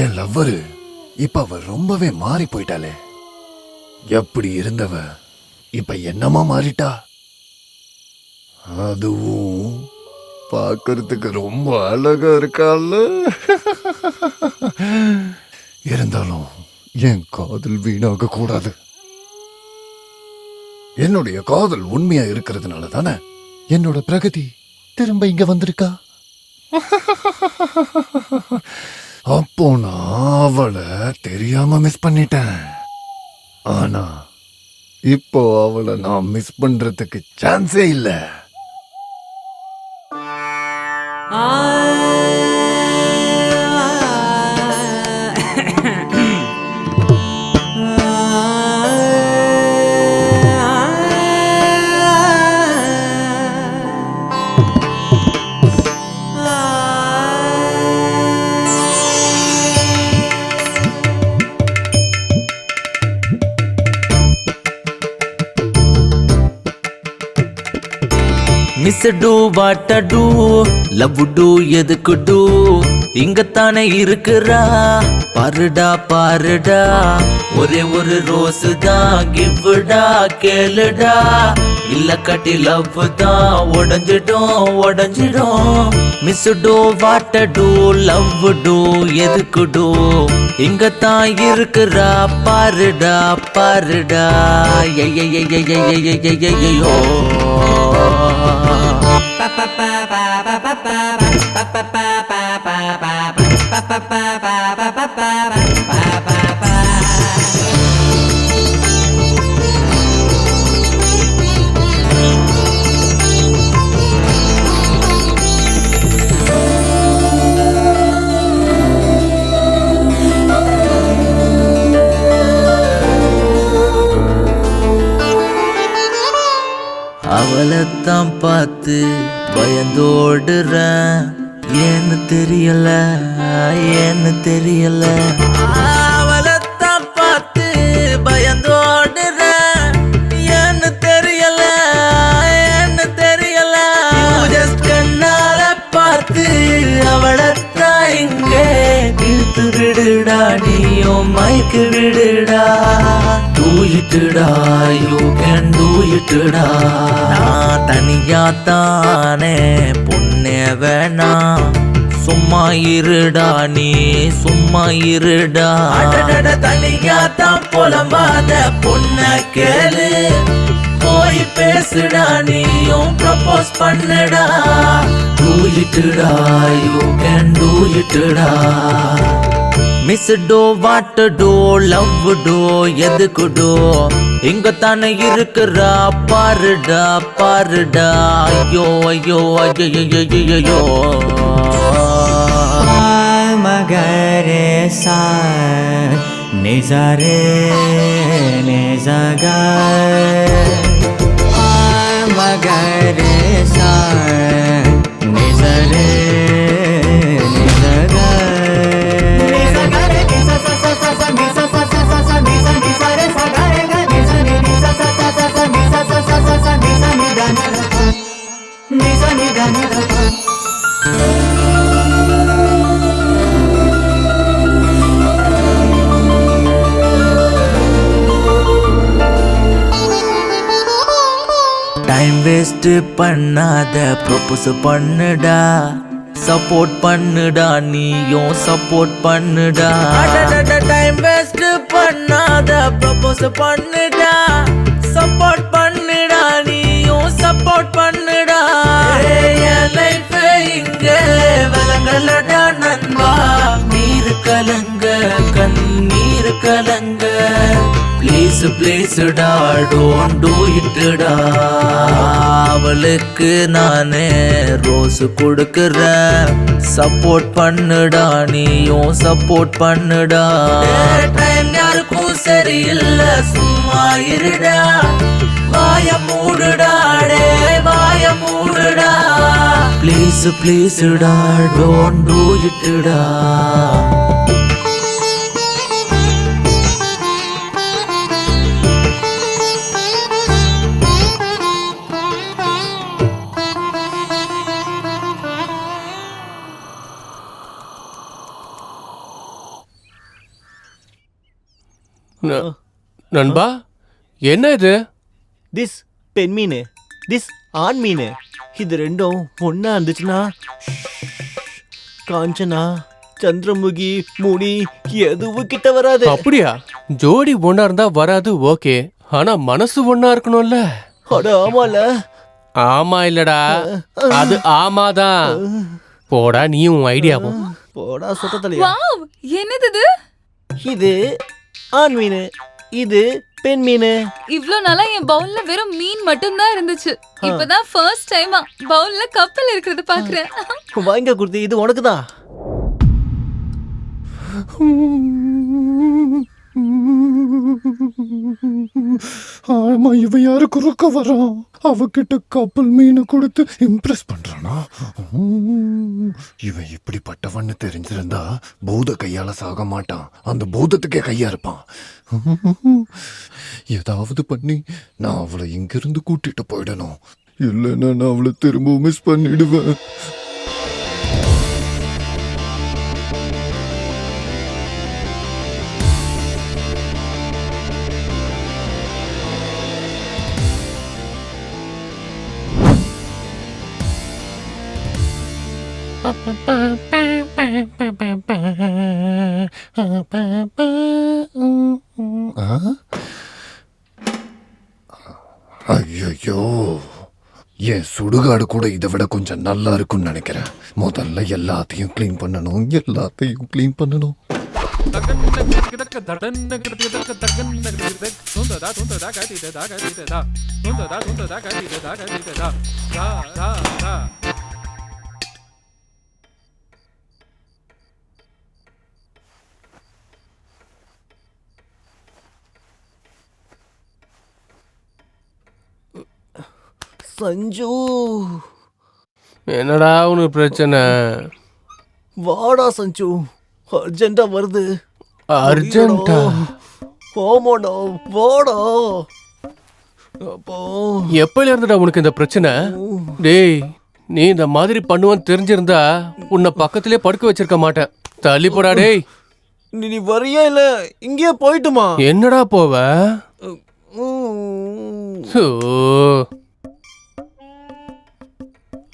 என் லவ்வரு இப்ப அவ ரொம்பவே மாறி போயிட்டாளே. எப்படி இருந்தவ இப்ப என்னமா மாறிட்டா. அதுவும் பார்க்கறதுக்கு ரொம்ப அழகா இருக்கால. இருந்தாலும் என் காதல் வீணாக கூடாது. என்னுடைய காதல் உண்மையா இருக்கிறதுனால தானே என்னோட பிரகதி திரும்ப இங்க வந்திருக்கா. அப்போ நான் அவளை தெரியாம மிஸ் பண்ணிட்டேன். ஆனா இப்போ அவளை நான் மிஸ் பண்றதுக்கு சான்ஸே இல்ல. Miss two what two love two எதுக்கு டூ இங்கத்தானே இருக்குறா பாருடா பாருடா ஒரே ஒரு ரோஸ் தான் கிவ்டா கேளுடா இல்ல கட்டி லவ் தான் உடஞ்சிடும் miss two what two love two எதுக்கு டூ இங்கத்தான் இருக்குறா பாருடா பாருடா ஐயோ அவளைத்தான் பார்த்து பயந்தோடுறேன் ஏன்னு தெரியல அவளைத்தான் பார்த்து பயந்தோடுறேன் ஏன்னு தெரியல ஜஸ்ட் என்னால பார்த்து அவளைத்தான் இங்கே இழுத்து விடுடா விடுடா நீயும் மைக்கு விடுடா Do itடா you can do itடா நான் தனியா தானே பொண்ணே வேணா சும்மா இருடா நீ சும்மா இருடா அடடட தனியா தான் புலம்பாத பொண்ண கேளு போய் பேசுடா நீயும் ப்ரப்போஸ் பண்ணுடா Do itடா you can do itடா miss do what do love do எதுக்கு டோ இங்க தானே இருக்குறா பாருடா பாருடா ஐயோ ஐயோ ஐயோ மகரே சா நிசரே நிசக மகரே சா நிசரே நிசக டைம் வேஸ்ட் பண்ணாத ப்ரொபோஸ் பண்ணுடா சப்போர்ட் பண்ணுடா நீயும் சப்போர்ட் பண்ணுடா டைம் வேஸ்ட் பண்ணாத ப்ரொபோஸ் பண்ணுடா சப்போர்ட் பண்ணுடா நீயும் சப்போர்ட் பண்ணுடா என் லைஃப் இங்க விலங்கலடா நண்பா நீர் கலங்க கண்ணீர் கலங்க ப்ளீஸ் ப்ளீஸ்டா டோன்ட் டூ இட்டா அவளுக்கு நானே ரோஸ் கொடுக்குறேன் சப்போர்ட் பண்ணுடா நீயும் சப்போர்ட் பண்ணுடா டைம் யாருக்கும் சரியில்லை சும்மா இருடா வாய மூடுடா டே வாய மூடுடா ப்ளீஸ் ப்ளீஸ்டா டோன்ட் டூ இட்டா நண்பா என்ன இது திஸ் பெண் மீன் திஸ் ஆண் மீன் இது ரெண்டும் ஒண்ணா இருந்துச்சுன்னா காஞ்சனா சந்திரமுகி முனி எதுவும் கிட்ட வராது. அப்படியா? ஜோடி ஒண்ணா இருந்தா வராது, ஓகே. ஆனா மனசு ஒண்ணா இருக்கணும்ல. அட ஆமால. ஆமா இல்லடா, அது ஆமாதான். போடா நீயும் ஐடியாவும். போடா சொட்டத்தலையா. வாவ், என்னது இது? இது ஆண் மீன், இது பெண் மீன். இவ்ளோ நாளா என் பவுல்ல வெறும் மீன் மட்டும் தான் இருந்துச்சு. இப்பதான் ஃபர்ஸ்ட் டைமா பவுல்ல கப்பல் இருக்கிறது பாக்குறேன். வாங்க குருதி, இது உனக்கு தான். ஆமா, இவன் யாரு குறுக்க வரான்? அவகிட்ட கப்பல் மீன் கொடுத்து இம்ப்ரெஸ் பண்றானா? இவன் இப்படிப்பட்டவன்னு தெரிஞ்சிருந்தா பூத கையால சாக மாட்டான், அந்த பூதத்துக்கே கையா இருப்பான். ஏதாவது பண்ணி நான் அவளை இங்கிருந்து கூட்டிட்டு போயிடணும், இல்லைன்னா நான் அவளை திரும்ப மிஸ் பண்ணிடுவேன். ஐயோ, என் சுடுகாடு கூட இதை விட கொஞ்சம் நல்லா இருக்கும்னு நினைக்கிறேன். முதல்ல எல்லாத்தையும் கிளீன் பண்ணணும், எல்லாத்தையும் கிளீன் பண்ணணும். சஞ்சு, என்னடா உனக்கு பிரச்சனை? வாடா சஞ்சு, அர்ஜென்ட்டா வருது. அர்ஜென்ட்டா? ஆமாடா, வாடா. எப்பல இருந்துடா உனக்கு இந்த பிரச்சனை? டேய், நீ இந்த மாதிரி பண்ணுவேன்னு தெரிஞ்சிருந்தா உன்னை பக்கத்திலே படுக்க வச்சிருக்க மாட்டேன். தள்ளி போடா டேய். நீ வரியா இல்ல இங்கேயே போயிட்டுமா? என்னடா போவ? ஓ.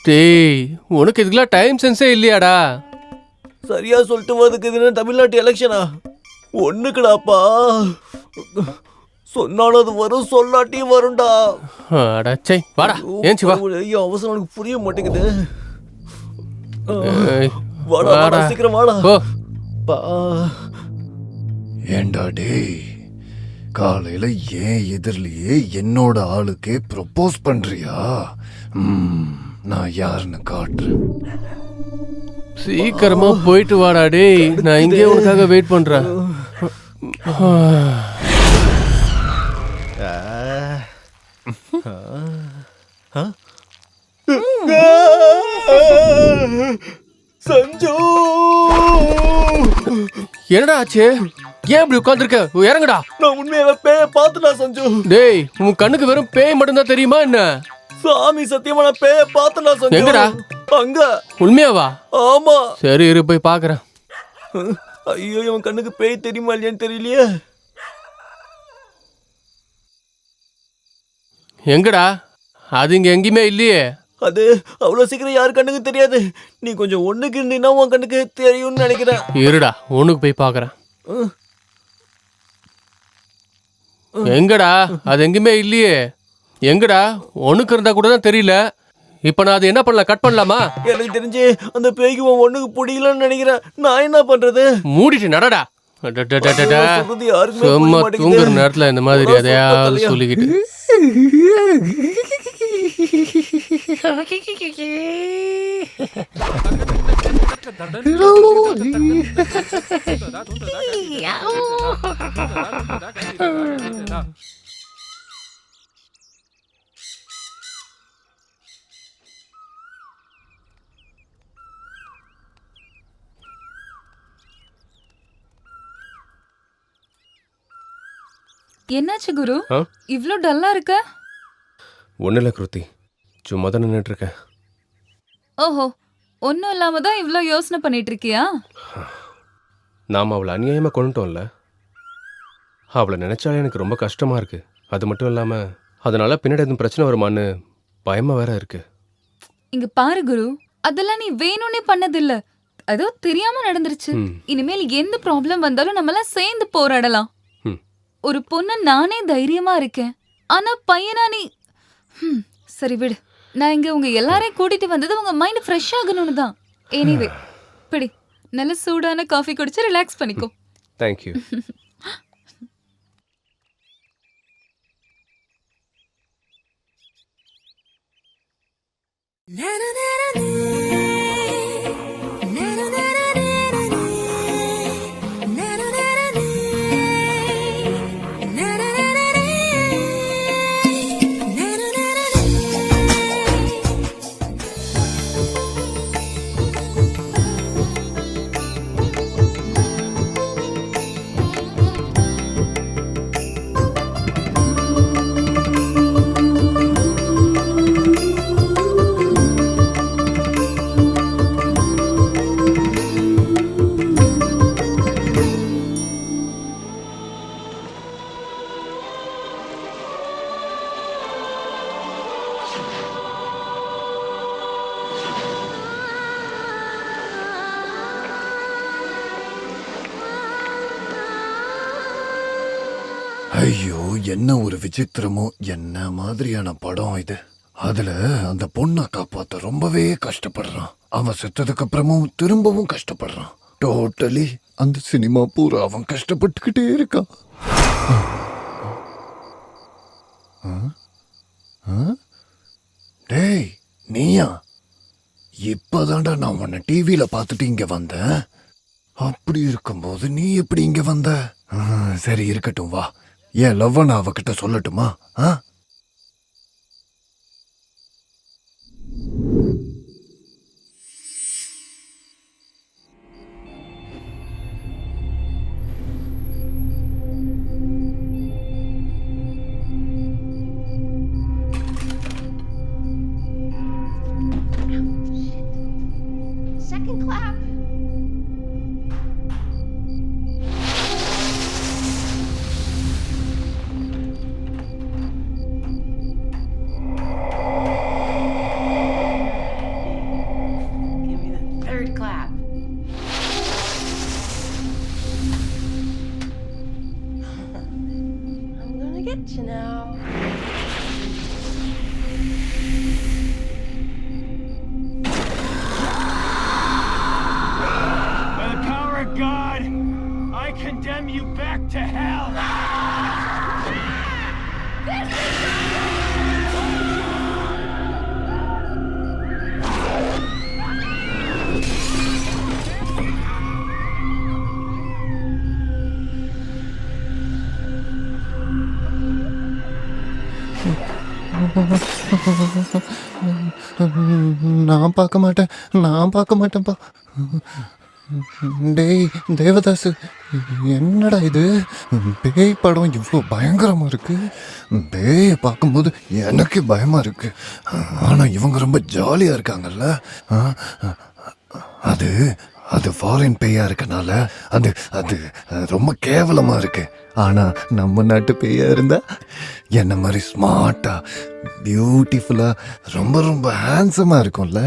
டேய், உனக்கு இதுக்கெல்லாம் டைம் சென்ஸே இல்லையாடா? சரியா சொல்லிட்டு வரதுக்கு இது என்ன தமிழ்நாட்டு எலெக்ஷனா? ஒண்ணுக்குடாப்பா. சொன்னாலும் அது வரும், சொல்லாட்டியும் வரும்டா. அடச்சை, வாடா, ஏஞ்சி வா. ஐயோ, அவசரம் எனக்கு புரிய மாட்டேங்குது. வாடா, வாடா, சீக்கிரம் வாடா. பா. ஏண்டா டேய், காலையில ஏன் எதிரிலேயே என்னோட ஆளுக்கே ப்ரொபோஸ் பண்றியா? நான் யாருன்னு காட்டுறேன். சீக்கிரமா போயிட்டு வாடா டேய், நான் இங்கே உனக்காக வெயிட் பண்றேன். சஞ்சு, என்னடா ஆச்சு? ஏன் இப்படி உட்கார்ந்திருக்க? இறங்குடா. நான் உண்மையாவே பேய பாத்துட்டா சஞ்சு. டேய், உன் கண்ணுக்கு வெறும் பேய் மட்டும் தான் தெரியுமா என்ன? சாமி சத்தியமா நான் பேய பாத்துட்டா சஞ்சு. எங்கடா? அங்க. உண்மையாவா? ஆமா. சரி இரு, போய் பாக்குறேன். ஐயோ, இவன் கண்ணுக்கு பேய் தெரியுமா இல்லையான்னு தெரியலையே. எங்கடா? அது இங்க எங்கேயுமே இல்லையே. அது அவ்வளவு சீக்கிரம் யாரு கண்ணுக்கு தெரியாது. நீ கொஞ்சம் ஒண்ணுக்கு இருந்தீங்கன்னா உன் கண்ணுக்கு தெரியும்னு நினைக்கிறேன். இருடா, ஒண்ணுக்கு போய் பாக்குறேன். எங்கடா? அது எங்கேயுமே இல்லையே. எங்கடா? ஒண்ணுக்கு இருந்தா கூட தான் தெரியல. இப்ப நான் அது என்ன பண்ணலாம்? கட் பண்ணலாமா? எனக்கு தெரிஞ்சு அந்த பேய்க்கு உன் ஒண்ணுக்கு பிடிக்கலன்னு நினைக்கிறேன். நான் என்ன பண்றது? மூடிட்டு நடடா. சும்மா தூங்குற நேரத்துல இந்த மாதிரி எதையாவது சொல்லிக்கிட்டு. என்னாச்சு குரு, இவ்ளோ டல்லா இருக்க? ஒன்றும் இல்லை கிருத்தி, சும்மா தான் நின்றுட்டு இருக்கேன். ஓஹோ, ஒன்றும் இல்லாம தான் இவ்ளோ யோசனை பண்ணிட்டு இருக்கியா? நாம் அவளை அநியாயமாக கொண்டுட்டோம்ல, அவளை நினைச்சாலே எனக்கு ரொம்ப கஷ்டமா இருக்கு. அது மட்டும் இல்லாமல் அதனால பின்னாடி எதுவும் பிரச்சனை வருமான்னு பயமா வேற இருக்கு. இங்க பாரு குரு, அதெல்லாம் நீ வேணும்னே பண்ணதில்ல, அதோ தெரியாம நடந்துருச்சு. இனிமேல் எந்த ப்ராப்ளம் வந்தாலும் நம்மளாம் சேர்ந்து போராடலாம். ஒரு பொண்ணு நானே தைரியமா இருக்கேன், ஆனா பையனா நீ? சரி விடு, நான் இங்க உங்க எல்லாரையும் கூட்டிட்டு வந்தது உங்க மைண்ட் ஃப்ரெஷ் ஆகணும்னு தான். எனிவே, பிடி, நல்ல சூடான காஃபி குடிச்சு ரிலாக்ஸ் பண்ணிக்கோ. தேங்க்யூ. ஐயோ, என்ன ஒரு விசித்திரமோ, என்ன மாதிரியான படம் இது. அதுல அந்த பொண்ணை காப்பாத்த ரொம்பவே கஷ்டப்படுறான். அவன் செத்ததுக்கு அப்புறமும் திரும்பவும் கஷ்டப்படுறான். டோட்டலி அந்த சினிமா பூரா அவன் கஷ்டப்பட்டுக்கிட்டே இருக்கான். டேய் நீயா? இப்பதான்டா நான் உன்னை டிவியில பார்த்துட்டு இங்க வந்தேன். அப்படி இருக்கும்போது நீ எப்படி இங்க வந்த? சரி இருக்கட்டும், வா. ஏன் லவ்வ நான் அவகிட்ட சொல்லட்டுமா? Second clap. By the power of God, I condemn you back to hell. நான் பார்க்க மாட்டேன்ப்பா. டேய் தேவதாஸ், என்னடா இது? பேய் படம் இவ்வளோ பயங்கரமா இருக்கு. பேயை பார்க்கும்போது எனக்கு பயமா இருக்கு. ஆனா இவங்க ரொம்ப ஜாலியா இருக்காங்கல்ல. அது அது ஃபாரின் பேயா இருக்கனால அது அது ரொம்ப கேவலமா இருக்கு. ஆனா நம்ம நாட்டு பேயா இருந்தா என்ன மாதிரி ஸ்மார்ட்டா பியூட்டிஃபுல்லா ரொம்ப ரொம்ப ஹேண்ட்ஸமா இருக்கும்ல.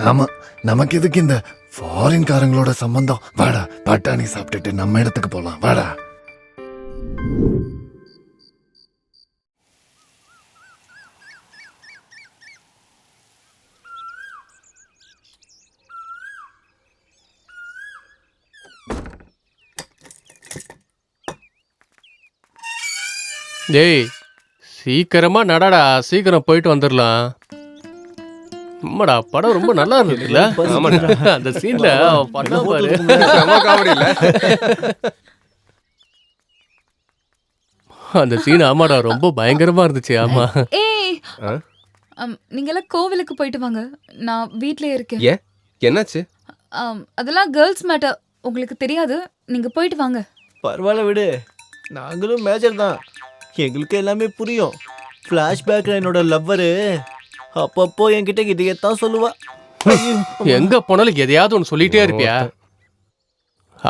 ஆமா, நமக்கு எதுக்கு இந்த ஃபாரின் காரங்களோட சம்பந்தம்? வாடா, பட்டாணி சாப்பிட்டுட்டு நம்ம இடத்துக்கு போலாம். வாடா. டேய் சீக்கிரமா நடடா, சீக்கிரம் போயிட்டு வந்துடலாம். அம்மாடா, படம் ரொம்ப நல்லா இருந்துச்சுல்ல? அந்த சீன்ல பண்ண பாரு, காமெடி இல்ல அந்த சீன்? ஆமாடா, ரொம்ப பயங்கரமா இருந்துச்சு. ஆமா. ஏய், நீங்க எல்லாம் கோவிலுக்கு போயிட்டு வாங்க, நான் வீட்லயே இருக்கேன். ஏன், என்னாச்சு? அதெல்லாம் கேர்ள்ஸ் மேட்டர், உங்களுக்கு தெரியாது. நீங்க போயிட்டு வாங்க. பரவாயில்ல விடு, நாங்களும் மேஜர் தான், எங்களுக்கு எல்லாமே புரியும். ஃப்ளாஷ்பேக்ல என்னோட லவ்வரு அப்பப்போ என்கிட்ட இதையத்தான் சொல்லுவா. எங்க போனாலும் எதையாவது ஒன்று சொல்லிட்டே இருப்பியா?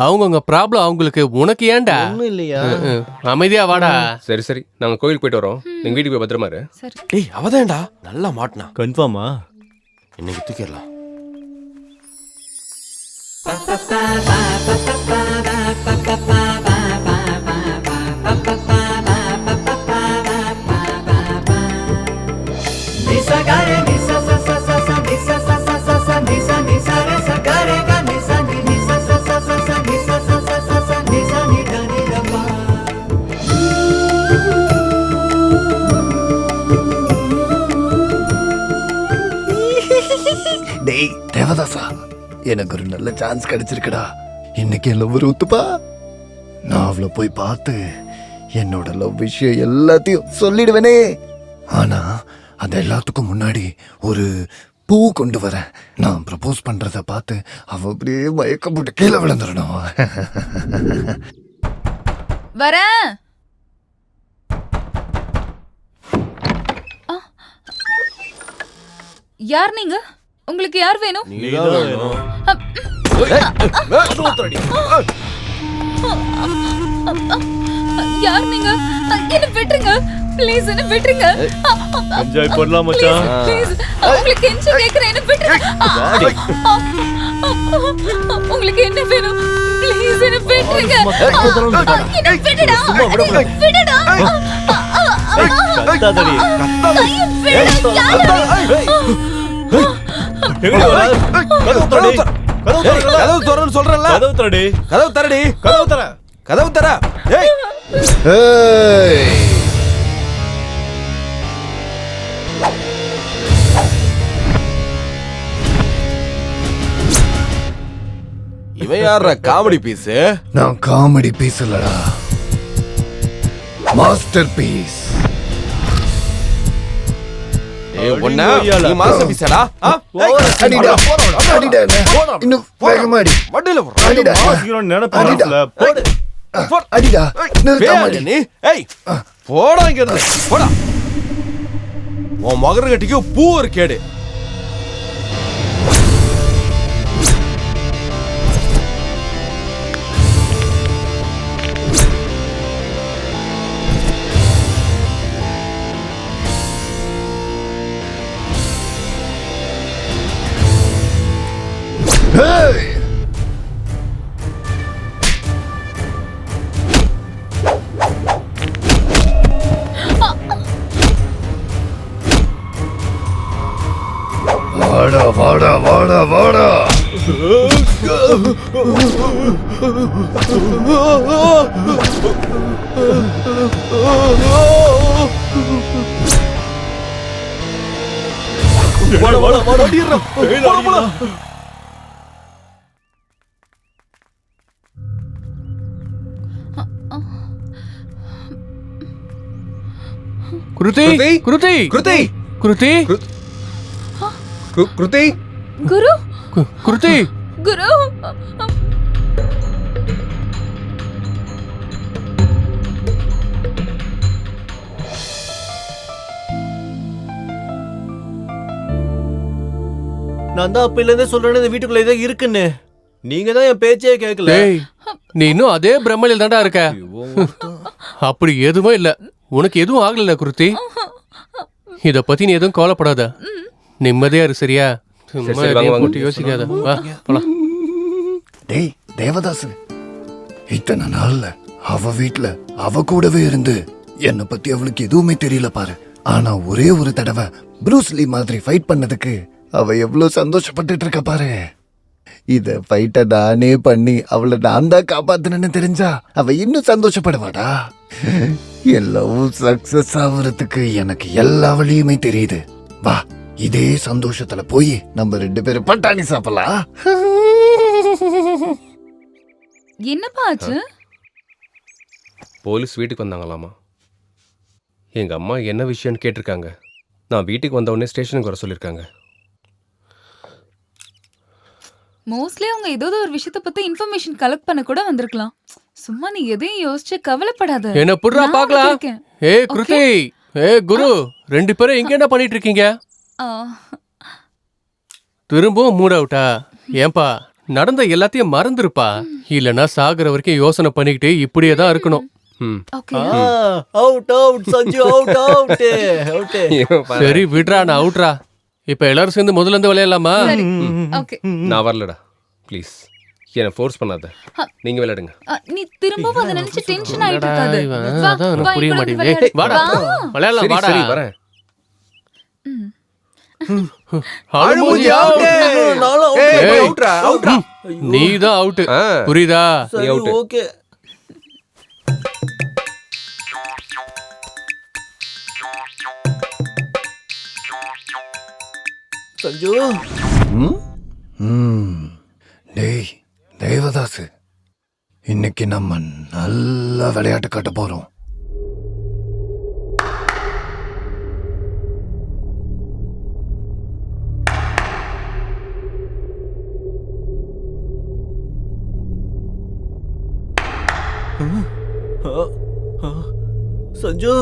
அவங்கவுங்க ப்ராப்ளம் அவங்களுக்கு, உனக்கு ஏன்டா? ஒன்றும் இல்லையா? அமைதியா வாடா. சரி சரி, நாங்க கோயில் போயிட்டு வரோம். நீங்க வீட்டுக்கு போய் பத்திரமா இரு. டேய் அவதான்டா நல்லா மாட்டினா. கன்ஃபார்மா? இன்னைக்கு தூக்கிடலாம். டேய் தேவதாசா, எனக்கு ஒரு நல்ல சான்ஸ் கிடைச்சிருக்குடா. இன்னைக்கு என் லவ் ஒத்துப்பா. நான் அவளை போய் பார்த்து என்னோட லவ் விஷயம் எல்லாத்தையும் சொல்லிடுவேனே. ஆனா அது எல்லாத்துக்கும் முன்னாடி ஒரு பூ கொண்டு வரேன். நான் ப்ரப்போஸ் பண்றத பார்த்து அவ அப்படியே மயக்கம் போட்டு கீழே விழுந்துடணும். வரேன். யார் நீங்க? உங்களுக்கு யார் வேணும்? யார் நீங்க? என்ன விட்டுருங்க ப்ளீஸ், என்ன விட்டுருங்க. என்ஜாய் பண்ணலாம் மச்சான். ப்ளீஸ், உங்களுக்கு கெஞ்சி கேக்குறேன், என்ன விட்டுருங்க. உங்களுக்கு என்ன வேணும்? ப்ளீஸ் என்ன விட்டுருங்க. என்ன விடுடா. விடுடா. கத்தாதடி. கதவு தரன்னு சொல்றேன்ல. கதவு தரடி. கதவு தரடி. கதவு தர. கதவு தர. ஏய் ஏய், இவன் யாரா காமெடி பீஸ்? நான் காமெடி பீஸ் இல்லடா, மாஸ்டர் பீஸ். ஏய் ஒண்ணா, நீ மாஸ்டர் பீஸ்டா? அடிடா, அடிடா, இன்னும் வேகமா அடி. வண்டில அடிடா, நினைப்பாங்கல போடு. அடிடா, நிறுத்தாம அடி. நீ ஏய் போடா இங்க இருந்து போடா. உன் மகர கட்டிக்கு பூ ஒரு கேடு. Hey! வாடா வாடா வாடா. வாடா வாடா வாடா அடிறா. போடா போடா. குருதி குருதி கிருதி குருதி கிருதி குரு குருதி குரு நான் தான் அப்பையில இருந்தே சொல்றேன் இந்த வீட்டுக்குள்ள ஏதோ இருக்குன்னு. நீங்க தான் என் பேச்சே கேட்கல. டேய் நீ இன்னும் அதே பிரம்மலில் தான்டா இருக்க. அப்படி எதுவும் இல்ல, உனக்கு எதுவும் ஆகல குருதி. இத பத்தி நீ எதுவும் கவலைப்படாத, நிம்மதியா இரு சரியா? சும்மா எதையும் போட்டு யோசிக்காத. வா போலாம். டேய் தேவதாசு, இத்தனை நாள்ல அவ வீட்ல அவ கூடவே இருந்து என்னை பத்தி அவளுக்கு எதுவுமே தெரியல பாரு. ஆனா ஒரே ஒரு தடவை ப்ரூஸ்லி மாதிரி ஃபைட் பண்ணதுக்கு அவ எவ்வளவு சந்தோஷப்பட்டுட்டு இருக்க பாரு. இத ஃபைட்ட நானே பண்ணி அவளை நான் தான் காப்பாத்தினேன்னு தெரிஞ்சா அவ இன்னும் சந்தோஷப்படுவாடா. எல்லாம் சக்சஸ் ஆகுறதுக்கு எனக்கு எல்லா வழியுமே தெரியுது. வா, இதே சந்தோஷத்துல போய் நம்ம 2 பேரும் பட்டாணி சாப்பிடலாம். என்னப்பா ஆச்சு? போலீஸ் வீட்டுக்கு வந்தாங்களாமா. எங்க அம்மா என்ன விஷயம்னு கேட்டிருக்காங்க. நான் வீட்டுக்கு வந்த உடனே ஸ்டேஷனுக்கு வர சொல்லியிருக்காங்க. மோஸ்ட்லி அவங்க ஏதோ ஒரு விஷயத்தை பத்தி இன்ஃபர்மேஷன் கலெக்ட் பண்ண கூட வந்திருக்கலாம். சும்மா நீ எதையும் யோசிச்சு கவலைப்படாத. என்ன புடுறா நான் பாக்கலாம். இருக்கேன். ஏய் குருதி, ஏய் குரு, 2 பேரும் இங்க என்ன பண்ணிட்டு இருக்கீங்க? ஆ, திரும்பவும் மூட் அவுட்டா? ஏன்பா, நடந்த எல்லாத்தையும் மறந்துருப்பா. இல்லனா சாகுற வரைக்கும் யோசனை பண்ணிக்கிட்டு இப்படியே தான் இருக்கணும். Okay. Out out Sanju out out out. சரி விடுறா, நான் அவுட்ரா. இப்ப எல்லாரும் சேர்ந்து முதல்ல இருந்து விளையாடலாமா? சரி. ஓகே. நான் வரலடா, ப்ளீஸ் என்ன ஃபோர்ஸ் பண்ணாத. நீங்க விளையாடுங்க. நீ திரும்பவும் அதை நினைச்சு டென்ஷன் ஆயிட்டு இருக்காத. வா, அதான் எனக்கு வா, புரிய இப்ப வந்து மாட்டேங்குது. ஏய், வாடா விளையாடு. விளையாடலாம். சரி, வாடா சரி, வரேன். அழுமூஞ்சி out. நானும் out. ஏய், அவுட்ரா, அவுட்ரா. நீ தான் அவுட். புரியுதா? சரி out. ஓகே. சஞ்சு, டேய் தேவதாசு, இன்னைக்கு நம்ம நல்ல விளையாட்டு காட்ட போறோம். சஞ்சு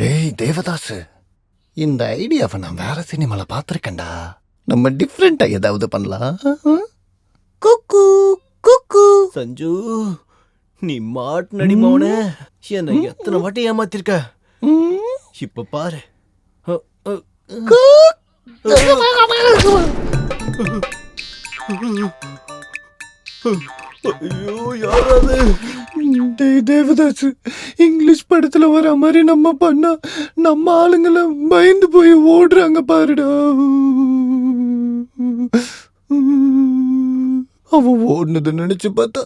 டேய் தேவதாசு, இந்த ஐடியாவை நான் வேற சினிமால பார்த்துருக்கேன்டா. நம்ம டிஃப்ரெண்டா ஏதாவது பண்ணலாம். குக்கு குக்கு. சஞ்சு, நீ மாட்டு மவனே, என்னை எத்தனை வாட்டி ஏமாத்திருக்க. இப்ப பாரு. ஐயோ யாராவது. டேய் தேவதாசு, இங்கிலீஷ் படத்துல வர மாதிரி நம்ம பண்ணா நம்ம ஆளுங்களை பயந்து போய் ஓடுறாங்க பாருடா. அவன் ஓடுனதை நினைச்சு பார்த்தா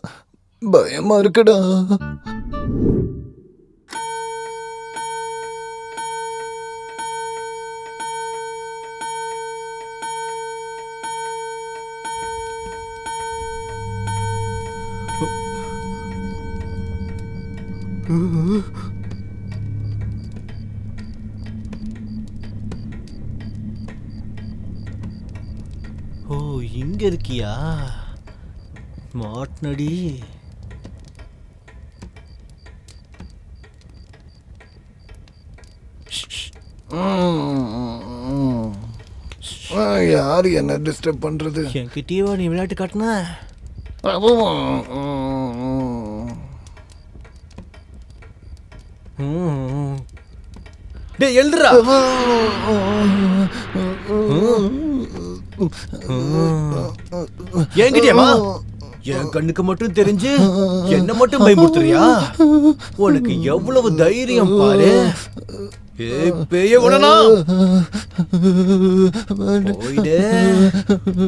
பயமா இருக்குடா. ஓ, இங்க இருக்கியா மாட்னடி. யாரு என்ன டிஸ்டர்ப் பண்றது? என்கிட்டயே நீ விளையாட்டு காட்டின. டேய் எழுதுடா. என்கிட்டயாமா? என் கண்ணுக்கு மட்டும் தெரிஞ்சு என்ன மட்டும் பயமுறுத்துறியா? உனக்கு எவ்வளவு தைரியம் பாரு. ஏய் பேய உடனா போயிடு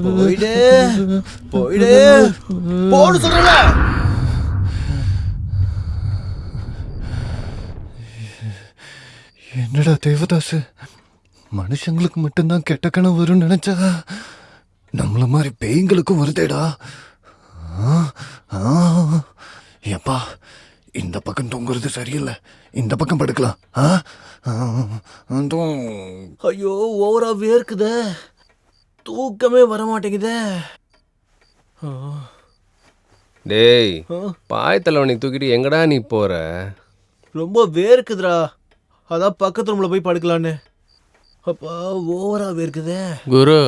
போயிடு போயிடு போடு சொல்றல. என்னடா தேவதாசு, மனுஷங்களுக்கு மட்டும்தான் கெட்ட கனவு வரும்னு நினைச்சா நம்மள மாதிரி பேய்களுக்கும் வருதேடா. எப்பா, இந்த பக்கம் தூங்குறது சரியில்லை, இந்த பக்கம் படுக்கலாம். ஐயோ ஓவரா வேர்க்குதே, தூக்கமே வர மாட்டேங்குதே. டேய், பாய் தலைவனை தூக்கிட்டு எங்கடா நீ போற? ரொம்ப வேர்க்குதுடா, அதான் பக்கத்து ரூம்ல போய் படுக்கலான்னு. அப்பா ஓவரா வேர்க்குதே. குரு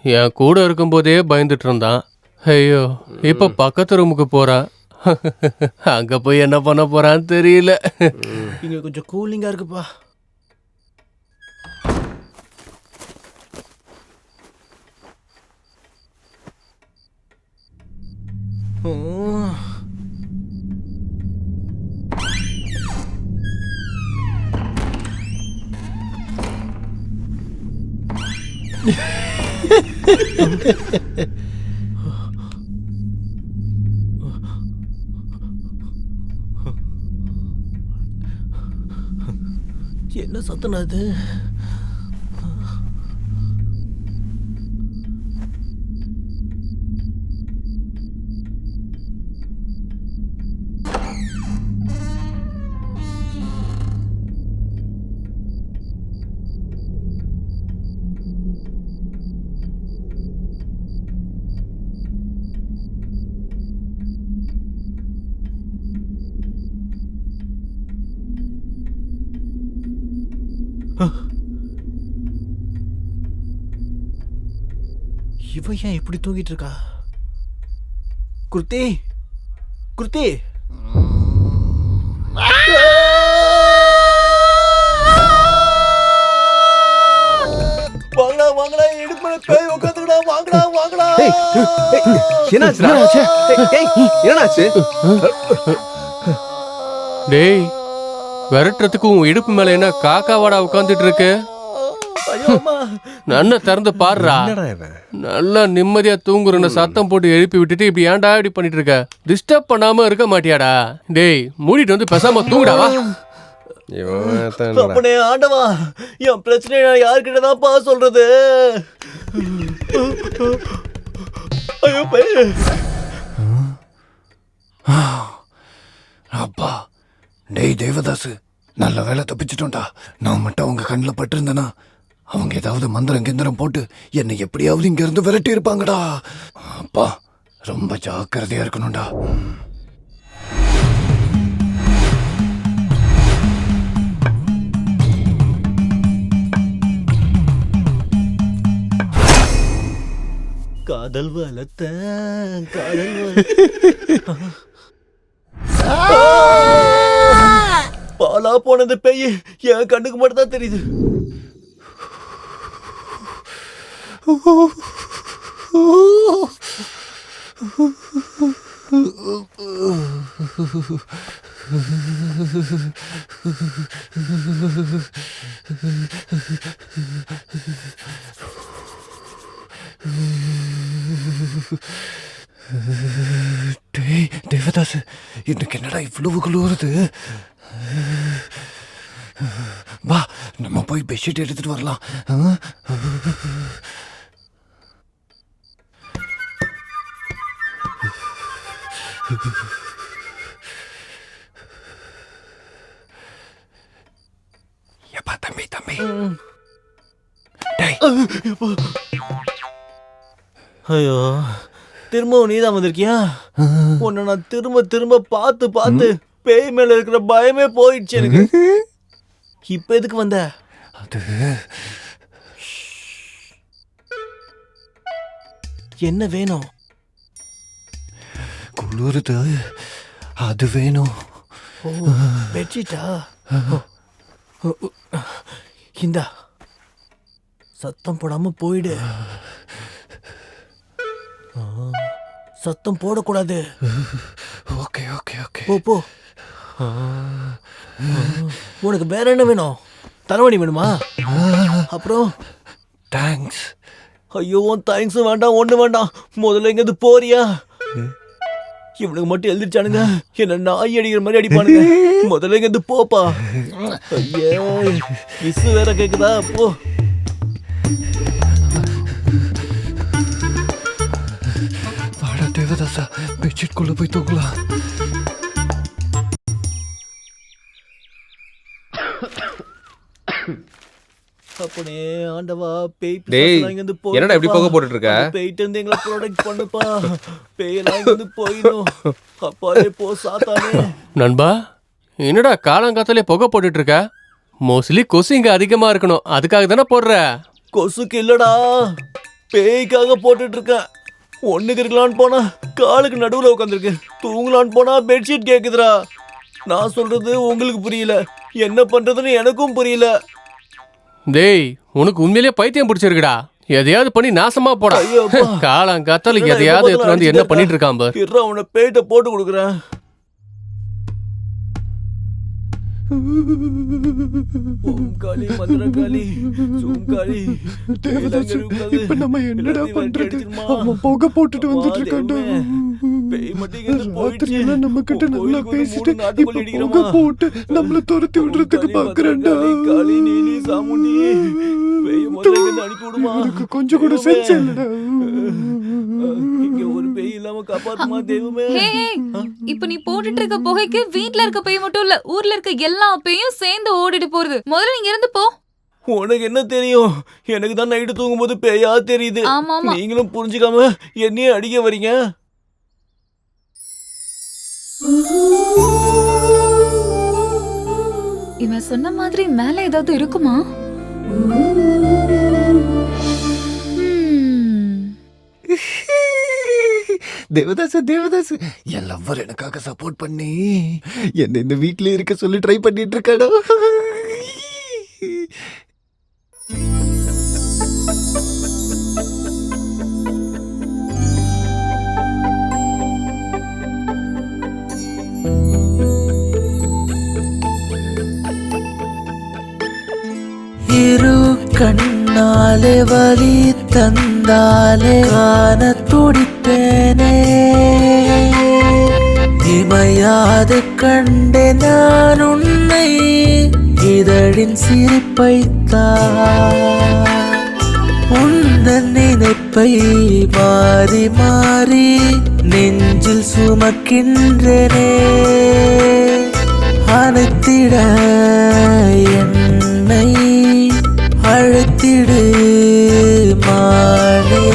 என் கூட இருக்கும்போதே பயந்துட்டு இருந்தான். ஐயோ இப்ப பக்கத்து ரூமுக்கு போறான். அங்க போய் என்ன பண்ண போறான்னு தெரியல. இங்க கொஞ்சம் கூலிங்கா இருக்குப்பா. என்ன சத்தம் அது? இவ ஏன் இப்படி தூங்கிட்டு இருக்கா? குர்த்தி குர்த்தி, வாங்கடா வாங்கடா, இடுப்பு மேல பேய் உட்காந்துடா, வாங்கடா வாங்கடா. என்னாச்சு? டேய், விரட்டுறதுக்கு உன் இடுப்பு மேல என்ன காக்காவாடா உட்காந்துட்டு இருக்கு? நன்ன திறந்து பாடுறா. நல்லா நிம்மதியா தூங்குறன்னு சத்தம் போட்டு எழுப்பி விட்டுட்டு இப்படி ஏன்டா இப்படி பண்ணிட்டு இருக்க? டிஸ்டர்ப் பண்ணாம இருக்க மாட்டியாடா? டேய், மூடிட்டு வந்து பேசாம தூங்குடாவா. அப்பனே ஆண்டவா, என் பிரச்சனை நான் யார்கிட்ட தான்ப்பா சொல்றது? ஐயோ பேய். அப்பா, டேய் தேவதாசு, நல்ல வேலை தப்பிச்சிட்டோம்டா. நான் மட்டும் அவங்க கண்ணில் பட்டிருந்தேனா அவங்க ஏதாவது மந்திரம் கிந்திரம் போட்டு என்னை எப்படியாவது இங்க இருந்து விரட்டி இருப்பாங்கடா. அப்பா, ரொம்ப ஜாக்கிரதையா இருக்கணும்டா. காதல் வளர்த்த காதல் பாலா போனது பேய் என் கண்ணுக்கு மட்டும் தான் தெரியுது. டேய் தேவதாசு, இன்னைக்கு என்னடா இவ்வளவு குளிருது? வா, நம்ம போய் பெட்ஷீட் எடுத்துட்டு வரலாம். எப்பா தம்பி தம்பி. ஐயோ, திரும்பவும் நீதான் வந்திருக்கியா? உன்னை நான் திரும்ப திரும்ப பார்த்து பார்த்து பேய் மேல இருக்கிற பயமே போயிடுச்சு எனக்கு. இப்ப எதுக்கு வந்த? அது என்ன வேணும்? குளிருது, அது வேணும். பெட்ஷீட்டா? இந்தா, சத்தம் போடாம போயிடு. சத்தம் போடக்கூடாது. Okay okay okay. போ போ. உனக்கு வேற என்ன வேணும்? தலைவணி வேணுமா? அப்புறம் தேங்க்ஸ். ஐயோ தேங்க்ஸும் வேண்டாம் ஒன்றும் வேண்டாம். முதல்ல எங்கேருந்து போறியா? இவனுக்கு மட்டும் எழுதிச்சானுங்க, என்ன நாய் அடிக்கிற மாதிரி அடிப்பானுங்க. முதல்ல இங்கேருந்து போப்பா. ஐயோ மிஸ் வேற கேக்குதா? போ. வாடா தேவதாசா, பெட்ஷீட் குள்ள போய் தூங்கலாம். அப்பனே ஆண்டவா, பேய் டேய், பிசாசுலாம் இங்க இருந்து போய் என்னடா இப்படி போக போட்டுட்டு இருக்க? பேய்ட்டு இருந்து எங்களை ப்ரொடெக்ட் பண்ணுப்பா. பேயெல்லாம் இங்க இருந்து போயிடும். அப்பாலே போ சாத்தானே. நண்பா, என்னடா காலங்காத்தாலே புகை போட்டுட்டு இருக்க? மோஸ்ட்லி கொசு இங்க அதிகமா இருக்கணும், அதுக்காக தானே போடுற? கொசுக்கு இல்லடா, பேய்க்காக போட்டுட்டு இருக்கேன். ஒண்ணுக்கு இருக்கலான்னு போனா காலுக்கு நடுவுல உட்காந்துருக்கு. தூங்கலான்னு போனா பெட்ஷீட் கேக்குதுடா. நான் சொல்றது உங்களுக்கு புரியல, என்ன பண்றதுன்னு எனக்கும் புரியல. டேய், உனக்கு உண்மையிலேயே பைத்தியம் பிடிச்சிருக்குடா. எதையாவது பண்ணி நாசமா போடா. காலங்காத்தால எதையாவது எடுத்து வந்து என்ன பண்ணிட்டு இருக்கான் பார். இருடா, உன்னை பேய்ட்ட போட்டு கொடுக்குறேன். ஓம் காளி மந்திரகாளி சூம்காளி. இப்ப நம்ம என்னடா பண்றது? அவன் புகை போட்டுட்டு வந்துட்டு இருக்கான்டா. பேய் மட்டும் போயிடுச்சு. நம்ம கிட்ட நல்லா பேசிட்டு இப்ப புகை போட்டு நம்மள துரத்தி விடுறதுக்கு பாக்குறான்டா. காளி நீலி சாமுண்டி, பேய் முதல்ல அனுப்பி விடுமா. கொஞ்சம் கூட சென்ஸ் இல்லடா. இங்க ஒரு பேய் இல்லாம காப்பாத்துமா தெய்வமே. இப்ப நீ போட்டுட்டு இருக்க புகைக்கு வீட்ல இருக்க பேய் மட்டும் இல்ல, ஊர்ல இருக்க எல்லா பேயும் சேர்ந்து ஓடிட்டு போறது. முதல்ல நீங்க இருந்து போ. உனக்கு என்ன தெரியும்? எனக்கு தான் நைட்டு தூங்கும்போது பேயா தெரியுது. நீங்களும் புரிஞ்சுக்காம என்னையே அடிக்க வரீங்க. இவன் சொன்ன மாதிரி மேல ஏதாவது இருக்குமா? தேவதாசு தேவதாசு, என் லவ்வர் எனக்காக சப்போர்ட் பண்ணி என்ன இந்த வீட்ல இருக்க சொல்லி ட்ரை பண்ணிட்டு இருக்காடா. இரு கண்ணாலே வலி தந்தாலே காண துடிப்பேனே. இமையாது கண்டே நான் உன்னை, இதழின் சிரிப்பைத்தான். உந்தன் நினைப்பை மாறி மாறி நெஞ்சில் சுமக்கின்றனே. அனைத்திட என்னை அழைத்திடு மானே.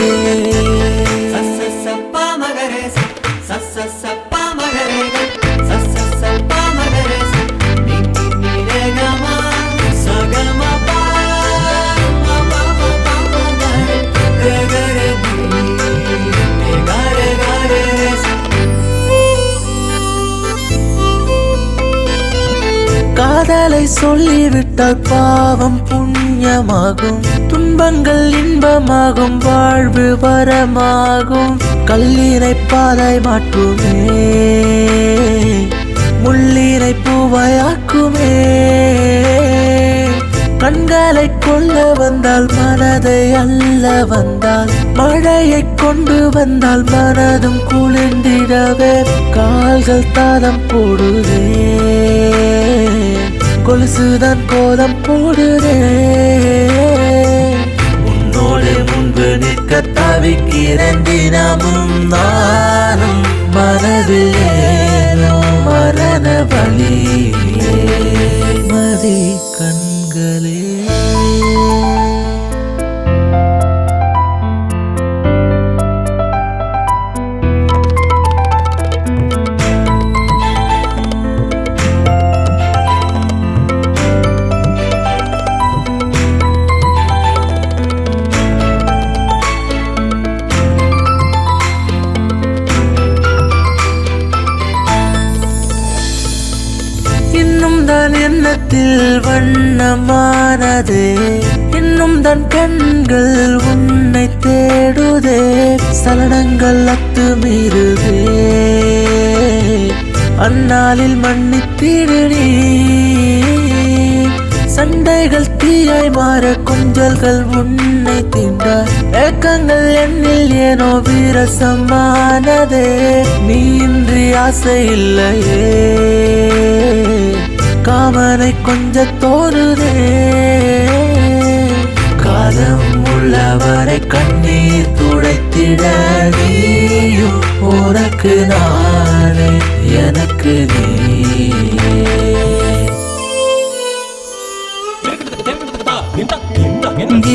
காதலை சொல்லிவிட்டால் பாவம் புண்ணியமாகும், துன்பங்கள் இன்பமாகும், வாழ்வு வரமாகும். கல்லினை பாதை மாட்டுமே, முள்ளினை பூவாயாக்குமே. கண்களை கொள்ள வந்தால் மனதை அல்ல வந்தால், மழையை கொண்டு வந்தால் மனதும் குளிர்ந்திடவே. கால்கள் தாளம் போடுதே, கொலுசுதான் கோலம் போடுதே. உன்னோடு முன்பு நிற்க தவிக்கிறேன் தினமும் நானும். மனதில் ஏனோ மரண வலி மதி கண்களே. எண்ணத்தில் வண்ணமானதே, இன்னும் தன் கண்கள் உன்னை தேடுதே. சலனங்கள் அத்துமீறுதே அந்நாளில் மன்னித்திடு நீ சண்டைகள் தீயாய் மாற கொஞ்சல்கள் உன்னை தீண்ட ஏக்கங்கள் என்னில் ஏனோ வீரசமானதே நீ இன்றி ஆசை இல்லையே காமனை கொஞ்ச தோணுதே காலம் உள்ளவரை கண்ணீர் துடைத்திட நீயும் உனக்கு நானே எனக்கு நீயே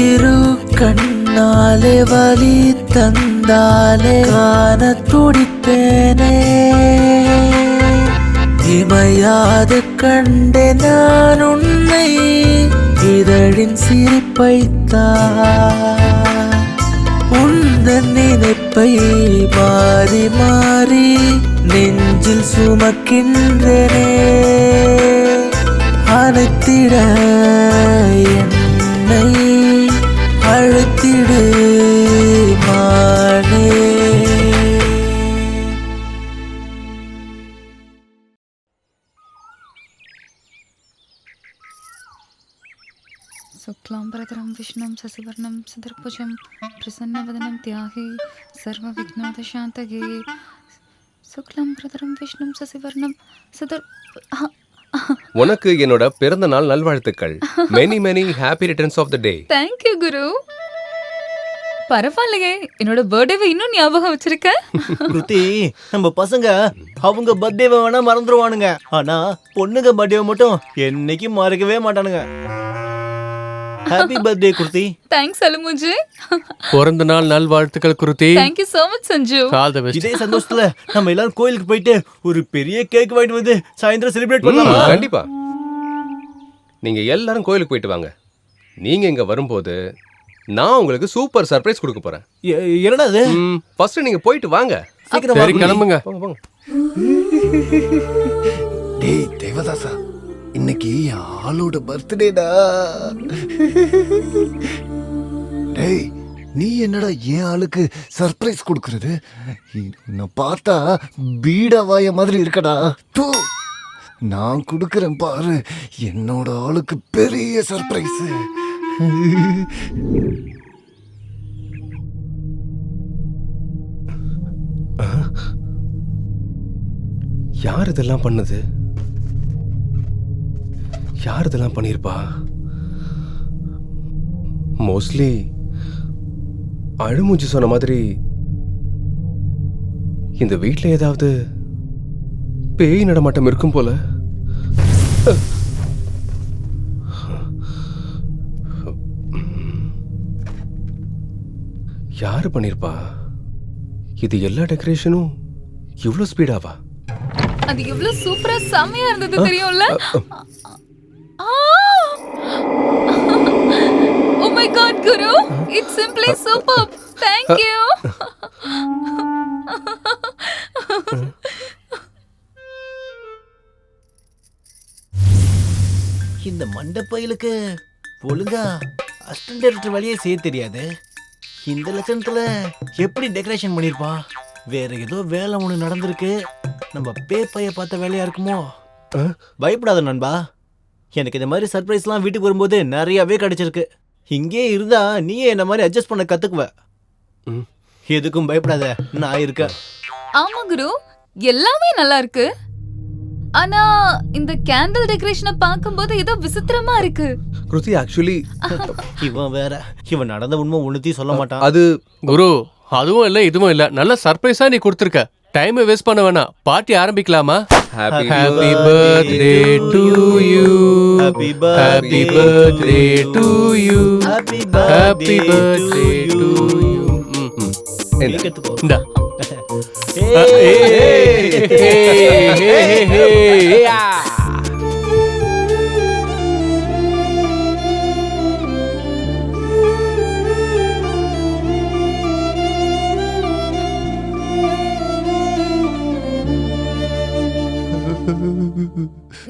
இரு கண்ணாலே வலி தந்தாலே காண துடிப்பேனே இமையாது கண்டே நான் உன்னை இதழின் சிரிப்பைத்தான் உந்தன் நினைப்பை மாறி மாறி நெஞ்சில் சுமக்கின்றனே அனைத்திட என்னை அழைத்திடு மானே शुक्लाम्बरधरं विष्णुं शशिवर्णं चतुर्भुजं प्रसन्नवदनं ध्याये सर्वविघ्नोपशान्तये शुक्लाम्बरधरं विष्णुं शशिवर्णं உனக்கு என்னோட பிறந்த நாள் நல்வாழ்த்துக்கள். Many many happy returns of the day. Thank you Guru. பரவாயில்லையே, என்னோட பர்த்டேவை இன்னும் ஞாபகம் வச்சிருக்க. கிருத்தி, நம்ம பசங்க அவங்க பர்த்டேவை வேணா மறந்துடுவானுங்க, ஆனா பொண்ணுங்க பர்த்டேவை மட்டும் என்னைக்கும் மறக்கவே மாட்டானுங்க. ஹாப்பி பர்த்டே குருதி. தேங்க்ஸ் அலுமுஜி. பிறந்த நாள் நல்வாழ்த்துக்கள் குருதி. Thank you so much Sanju. All the best. இதே சந்தோஷத்துல நம்ம எல்லாரும் கோயிலுக்கு போயிட்டு ஒரு பெரிய கேக் வாங்கிட்டு வந்து சாயந்தரம் செலிப்ரேட் பண்ணலாம். கண்டிப்பா. நீங்க எல்லாரும் கோயிலுக்கு போயிட்டு வாங்க. நீங்க இங்க வரும்போது நான் உங்களுக்கு சூப்பர் சர்ப்ரைஸ் கொடுக்க போறேன். என்னடா அது? ஃபர்ஸ்ட் நீங்க போயிட்டு வாங்க. சீக்கிரம் சரி கிளம்புங்க. போங்க போங்க. டேய் தேவதாசா, இன்னைக்கு ஆளோட பர்த்டேடா. டேய், நீ என்னடா என் ஆளுக்கு சர்ப்ரைஸ் கொடுக்கறது? நான் பார்த்தா பீடவாய மாதிரி இருக்கடா. தூ, நான் கொடுக்கறேன் பாரு என்னோட ஆளுக்கு பெரிய சர்ப்ரைஸ். யார் இதெல்லாம் பண்ணது? யார் இதெல்லாம் பண்ணியிருப்பா? மோஸ்ட்லி அழுமூஞ்சி சொன்ன மாதிரி இந்த வீட்டில் ஏதாவது பேய் நடமாட்டம் இருக்கும் போல. யாரு பண்ணியிருப்பா? இது எல்லா டெக்கரேஷனும் இவ்வளோ ஸ்பீடாவா? அது எவ்வளவு சூப்பரா செமையா இருந்தது தெரியும்ல? Oh my god Guru, it's simply superb. Thank you. இந்த மண்டப்பையிலுக்கு ஒழுங்கா அசிஸ்டன்ட் டைரக்டர் வேலையே செய்ய தெரியாது. இந்த லட்சணத்துல எப்படி டெக்கரேஷன் பண்ணிருப்பா? வேற ஏதோ வேலை ஒன்று நடந்திருக்கு. நம்ம பேப்பைய பார்த்த வேலையா இருக்குமோ? பயப்படாத நண்பா, எனக்கு இந்த மாதிரி சர்ப்ரைஸ்லாம் வீட்டுக்கு வரும்போது நிறையவே கிடைச்சிருக்கு. இங்கே இருந்தா நீயே என்ன மாதிரி அட்ஜஸ்ட் பண்ண கத்துக்குவ. எதுக்கும் பயப்படாத, நான் இருக்கேன். ஆமா குரு, எல்லாமே நல்லா இருக்கு. ஆனா இந்த கேண்டில் டெக்கரேஷனை பார்க்கும்போது ஏதோ விசித்திரமா இருக்கு. கிருதி, ஆக்சுவலி இவன் வேற, இவன் நடந்த உண்மை ஒண்ணுத்தையும் சொல்ல மாட்டான். அது குரு, அதுவும் இல்ல இதுவும் இல்ல, நல்ல சர்ப்ரைஸா நீ கொடுத்துருக்க. டைம் வேஸ்ட் பண்ண வேணாம், பார்ட்டி ஆரம்பிக்கலாமா? Happy birthday to you. Happy birthday to you. Happy birthday to you. இந்தா.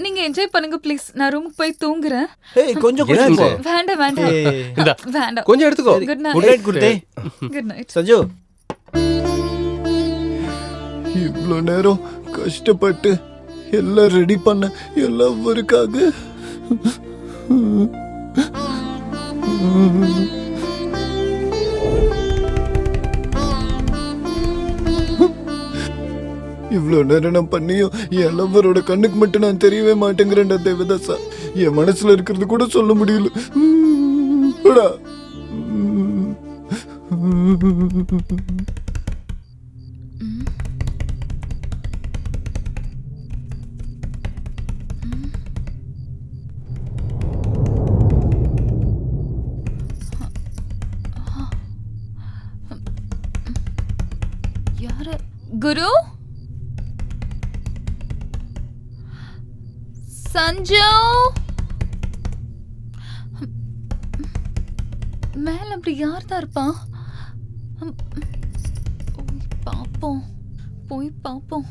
நீங்க என்ஜாய் பண்ணுங்க ப்ளீஸ். நான் ரூமுக்கு போய் தூங்குறேன். கொஞ்சம் வேண்டாம் வேண்டாம் வேண்டாம். கொஞ்சம் எடுத்துக்கோ. குட் குட் நைட் குருதே. குட் நைட் சஞ்சு, இவ்வளோ நேரம் கஷ்டப்பட்டு எல்லாம் ரெடி பண்ண எல்லாம் ஒருக்காக இவ்வளோ நேரம் நான் பண்ணியும் என் லவ்வரோட கண்ணுக்கு மட்டும் நான் தெரியவே மாட்டேங்கிறேன்டா தேவதாசா. என் மனசுல இருக்கிறது கூட சொல்ல முடியல. போடா. யாரு? குரு? சஞ்சு மேல அப்படி யார் தான் இருப்பான்? பாப்போம், போய் பாப்போம்.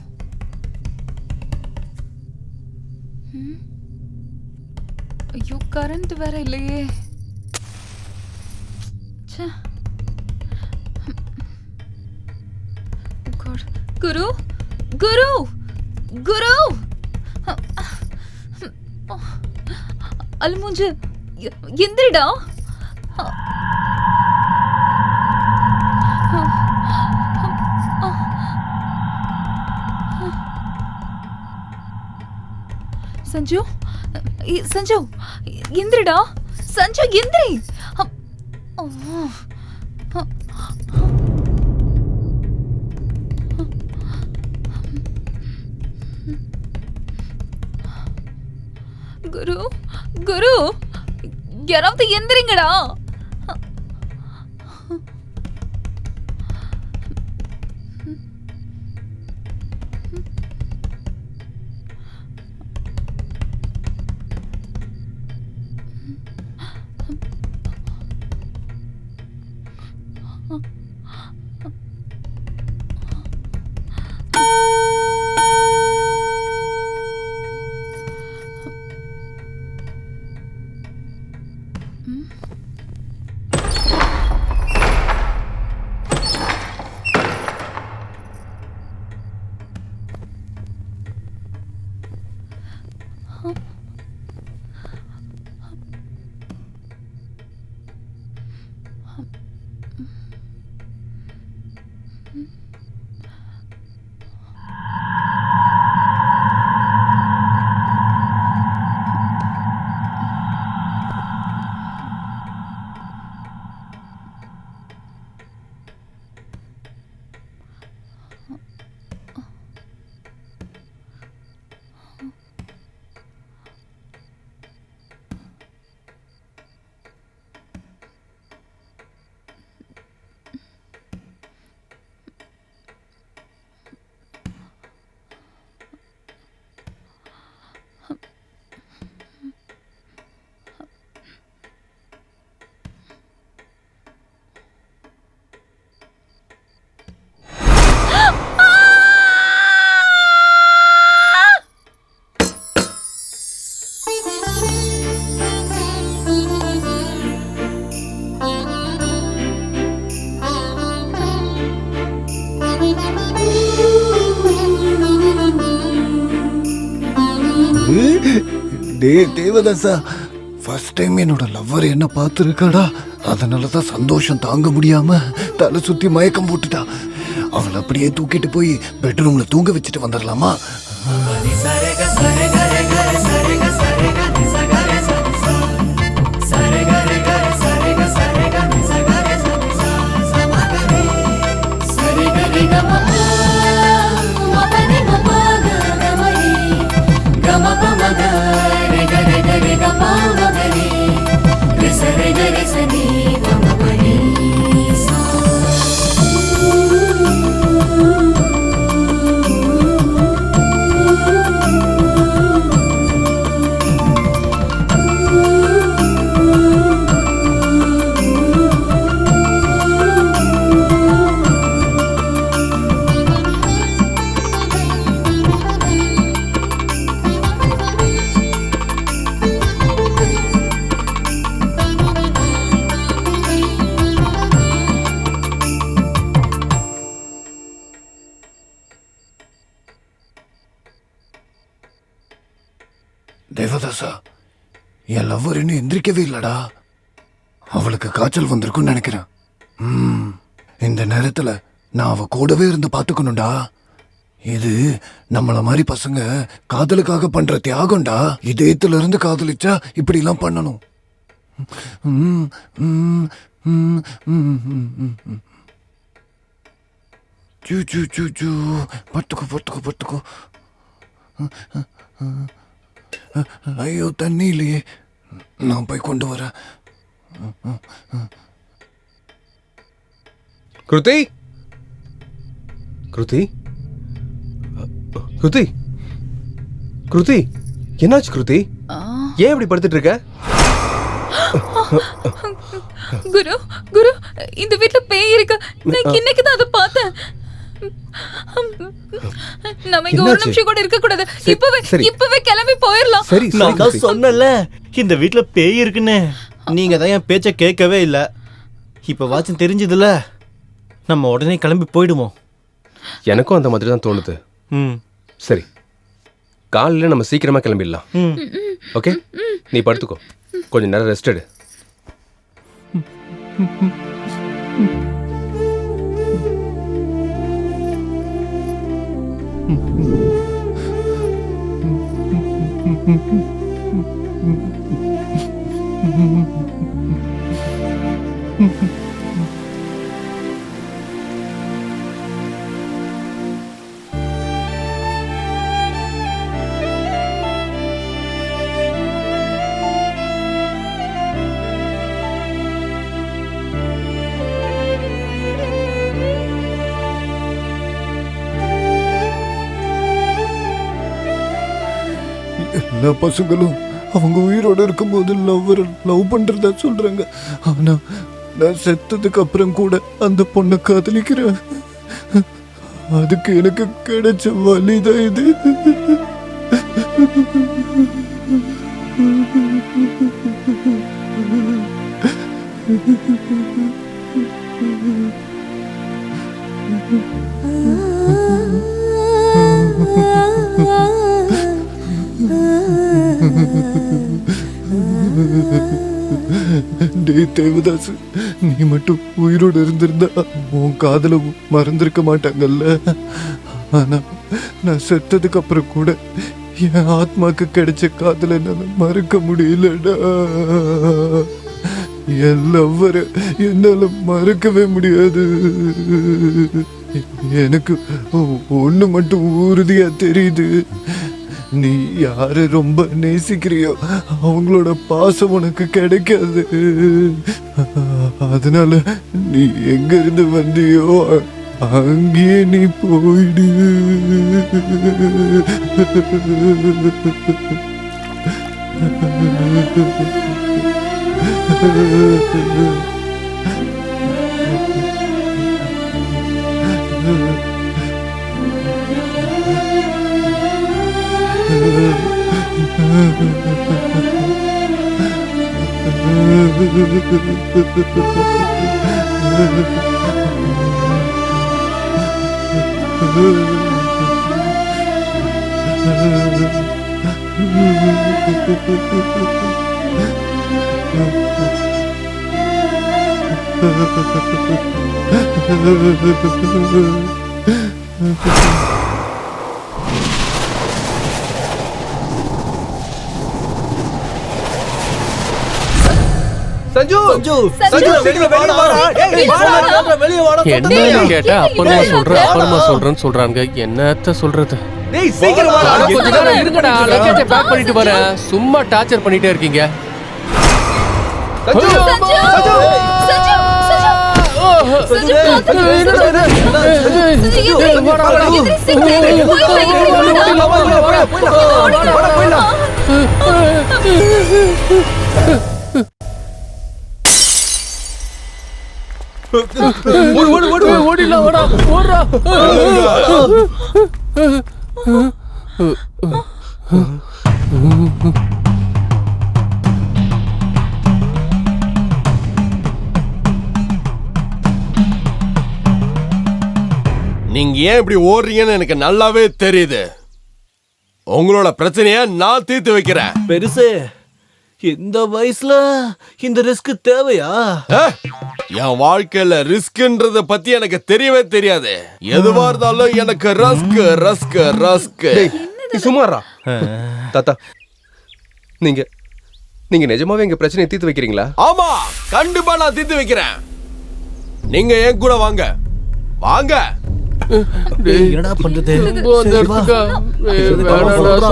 ஐயோ கரண்ட் வேற இல்லையே. குரு குரு குரு அல்முஞ்சு எந்திரிடா. சஞ்சு சஞ்சு எந்திரிடா. சஞ்சு எந்திரி. குரு குரு யாராவது எந்திரிங்கடா. தேவதாசா, ஃபர்ஸ்ட் டைம் என்னோட லவ்வர் என்ன பார்த்துருக்காடா. அதனாலதான் சந்தோஷம் தாங்க முடியாம தலை சுத்தி மயக்கம் போட்டுட்டா. அவளை அப்படியே தூக்கிட்டு போய் பெட்ரூம்ல தூங்க வச்சுட்டு வந்துடலாமா? தேவதாசா, என் லவ்வர் இன்னும் எந்திரிக்கவே இல்லடா. அவளுக்கு காய்ச்சல் வந்திருக்குன்னு நினைக்கிறேன். இந்த நேரத்துல நான் அவ கூடவே இருந்து பாத்துக்கணும்டா. இது நம்மள மாதிரி பசங்க காதலுக்காக பண்ற தியாகம்டா. இதயத்துல இருந்து காதலிச்சா இப்படி எல்லாம் பண்ணணும். பத்துக்கோ. ஐயோ தண்ணி இல்லையே, நான் போய் கொண்டு வரேன். கிருதி கிருதி கிருதி கிருதி, என்னாச்சு கிருதி? ஏன் இப்படி படுத்துட்டு இருக்க? குரு குரு, இந்த வீட்ல பேய் இருக்கு. நான் இன்னைக்கு தான் அதை பார்த்தேன். நம்ம இங்க ஒரு நிமிஷம் கூட இருக்க கூடாது. இப்பவே கிளம்பி போயிடலாம். நான் தான் சொன்னல இந்த வீட்ல பேய் இருக்குன்னு. நீங்க தான் என் பேச்ச கேட்கவே இல்ல. இப்ப வாட்சம் தெரிஞ்சதுல, நம்ம உடனே கிளம்பி போயிடுவோம். எனக்கும் அந்த மாதிரி தான் தோணுது. சரி, காலையில நம்ம சீக்கிரமா கிளம்பிடலாம். ஓகே, நீ படுத்துக்கோ, கொஞ்சம் நேரம் ரெஸ்ட் எடு. எல்லா பசங்களும் அவங்க உயிரோட இருக்கும்போது லவ் பண்றதா சொல்றாங்க. ஆனா நான் செத்ததுக்கு அப்புறம் கூட அந்த பொண்ணை காதலிக்கிறேன். அதுக்கு எனக்கு கிடைச்ச வலிதான் இது. டேய் தேவதாஸ், நீ மட்டும் உயிரோடு இருந்திருந்தா உன் காதல மறந்திருக்க மாட்டாங்கல்ல. ஆனா நான் செத்ததுக்கு அப்புறம் கூட என் ஆத்மாக்கு கிடைச்ச காதலை என்னால மறக்க முடியலடா. என் லவ்வரை என்னால மறக்கவே முடியாது. எனக்கு ஒண்ணு மட்டும் உறுதியா தெரியுது, நீ யாரை ரொம்ப நேசிக்கிறியோ அவங்களோட பாசம் உனக்கு கிடைக்காது. அதனால நீ எங்க இருந்து வந்தியோ அங்கேயே நீ போயிடு. என்ன கேட்டா அப்புறமா சொல்றேன்னு சொல்றாங்க. என்னத்த சொல்றது? இருங்கடா, லக்கேஜை பேக் பண்ணிட்டு வரேன். சும்மா டார்ச்சர் பண்ணிட்டே இருக்கீங்க. ஓடிலாம் ஓடா ஓடுறா. நீங்க ஏன் இப்படி ஓடுறீங்கன்னு எனக்கு நல்லாவே தெரியுது. உங்களோட பிரச்சனைய நான் தீர்த்து வைக்கிறேன். பெருசு, இந்த வயசுல இந்த ரிஸ்க் தேவையா? என் வாழ்க்கையில ரிஸ்க்ன்றத பத்தி எனக்கு தெரியவே தெரியாது. எதுவா இருந்தாலும் எனக்கு ரஸ்க் ரஸ்க் ரஸ்க். சுமாரா தாத்தா, நீங்க நீங்க நிஜமாவே எங்க பிரச்சனையை தீர்த்து வைக்கிறீங்களா? ஆமா, கண்டிப்பா நான் தீர்த்து வைக்கிறேன். நீங்க என் கூட வாங்க. வாங்க. என்னடா பண்றது?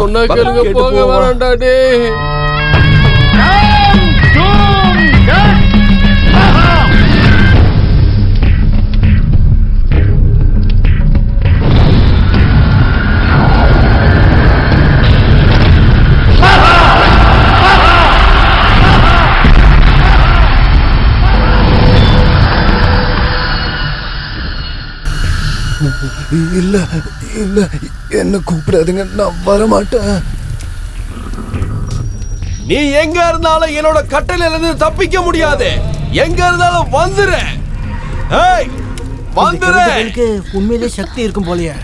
சொன்னா கேளுங்க, போக வேண்டாம்டா டேய். இல்ல இல்ல, என்ன கூப்பிடாதுங்க, நான் வரமாட்டேன். நீ எங்க இருந்தாலும் என்னோட கட்டளையில இருந்து தப்பிக்க முடியாது. எங்க இருந்தாலும் வந்துரு. ஏய், வந்துரு. எனக்கு உண்மையிலே சக்தி இருக்கும் போலயே.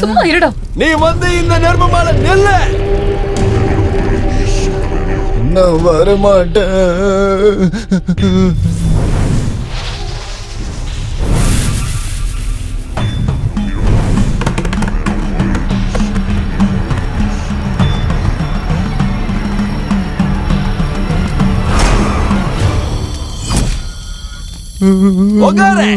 சும்மா இருடா. நீ வந்து இந்த நெருப்பு மேல நில்லு. நான் வரமாட்டேன். உட்காரு.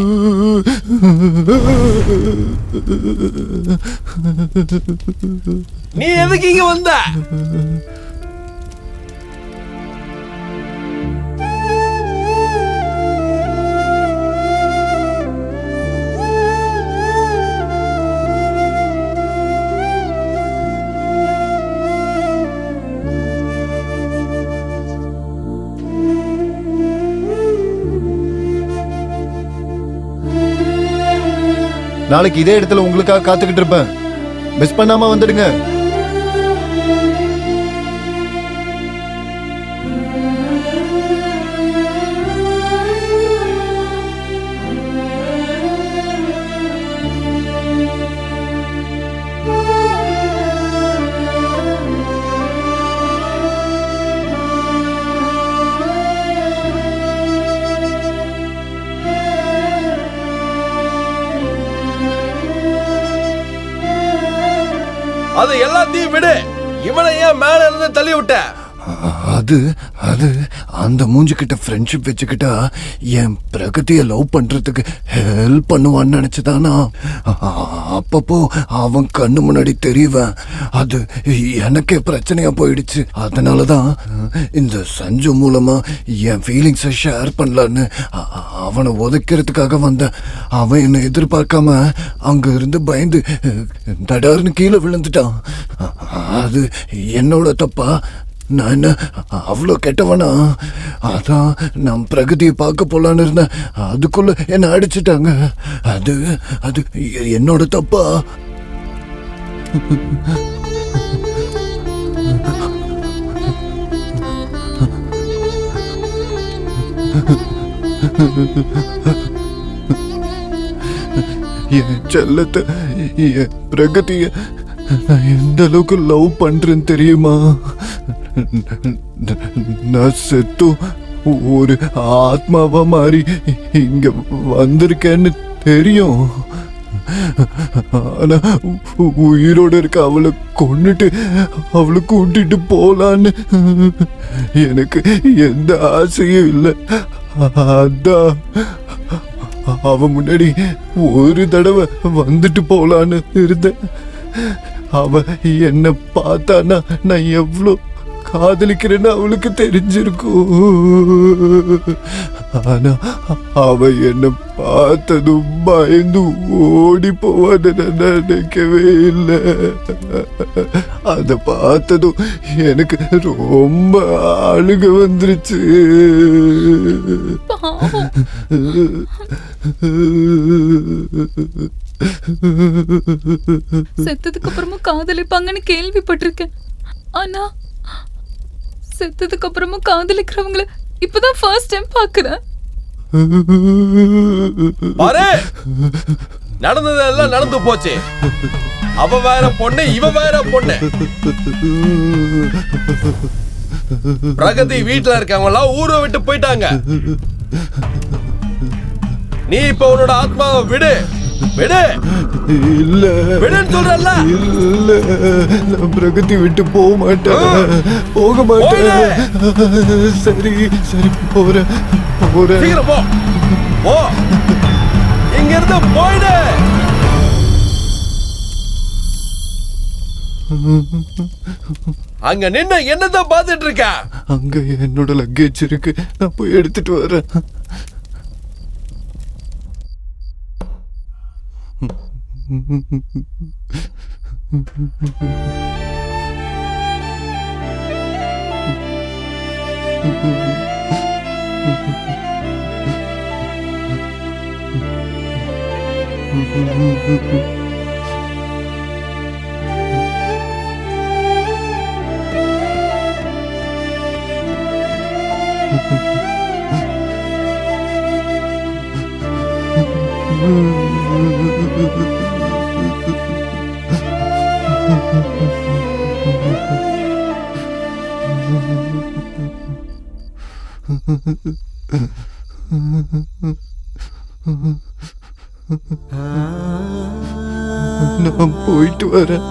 நீ எதுக்கு இங்க வந்த? நாளைக்கு இதே இடத்துல உங்களுக்காக காத்துக்கிட்டு இருப்பேன். மிஸ் பண்ணாம வந்துடுங்க. அது எல்லாத்தையும் விடு. இவனை ஏன் மேல இருந்து தள்ளி விட்ட? அது அது அந்த மூஞ்சிக்கிட்ட ஃப்ரெண்ட்ஷிப் வச்சுக்கிட்டா என் பிரகதியை லவ் பண்றதுக்கு ஹெல்ப் பண்ணுவான்னு நினைச்சுதானா? அப்பப்போ அவன் கண்ணு முன்னாடி தெரியவன். அது எனக்கே பிரச்சனையா போயிடுச்சு. அதனாலதான் இந்த சஞ்சு மூலமா என் ஃபீலிங்ஸை ஷேர் பண்ணலான்னு அவனை உதைக்கிறதுக்காக வந்தேன். அவன் என்னை எதிர்பார்க்காம அங்க இருந்து பயந்து தடார்னு கீழே விழுந்துட்டான். அது என்னோட தப்பா? நான் என்ன அவ்வளோ கெட்டவனா? அதான் நான் பிரகதியை பார்க்க போலான்னு இருந்தேன். அதுக்குள்ள என்ன அடிச்சுட்டாங்க. அது அது என்னோட தப்பா? என் செல்லத்தை, என் பிரகதிய நான் எந்த அளவுக்கு லவ் பண்றேன்னு தெரியுமா? நான் செத்தும் ஒரு ஆத்மாவா மாறி இங்க வந்திருக்கேன்னு தெரியும். ஆனா உயிரோட இருக்க அவளை கொன்னுட்டு அவளை கூட்டிட்டு போலான்னு எனக்கு எந்த ஆசையும் இல்லை. அதான் அவ முன்னாடி ஒரு தடவை வந்துட்டு போலான்னு இருந்தேன். அவ என்ன பார்த்தானா நான் எவ்வளோ காதலிக்கிறேன்னு அவளுக்கு தெரிஞ்சிருக்கும். ஆனா அவ என்ன பார்த்ததும் பயந்து ஓடி போவான்னு நான் நினைக்கவே இல்லை. அத பார்த்ததும் எனக்கு ரொம்ப அழுக வந்துருச்சு. செத்ததுக்கு அப்புறமும் காதலிப்பாங்கன்னு கேள்விப்பட்டிருக்கேன். ஆனா செத்ததுக்கு அப்புறமும் காதலிக்கிறவங்கள இப்பதான் ஃபர்ஸ்ட் டைம் பாக்குறேன். நடந்ததெல்லாம் நடந்து போச்சு. அவ வேற பொண்ணு, இவ வேற பொண்ணு. பிரகதி வீட்டுல இருக்கவங்க எல்லாம் ஊரை விட்டு போயிட்டாங்க. நீ இப்ப உன்னோட ஆத்மாவை விடு விடு. இல்ல விடுன்னு சொல்றல்ல. இல்ல, நான் பிரகதி விட்டு போக மாட்டேன், போக மாட்டேன். சரி சரி, போறேன் போறேன். சீக்கிரம் போ போ, இங்க இருந்து போயிடு. அங்க நின்னு என்னதான் பாத்துட்டு இருக்க? அங்க என்னோட லக்கேஜ் இருக்கு, நான் போய் எடுத்துட்டு வரேன். நான் போயிட்டு வரேன்.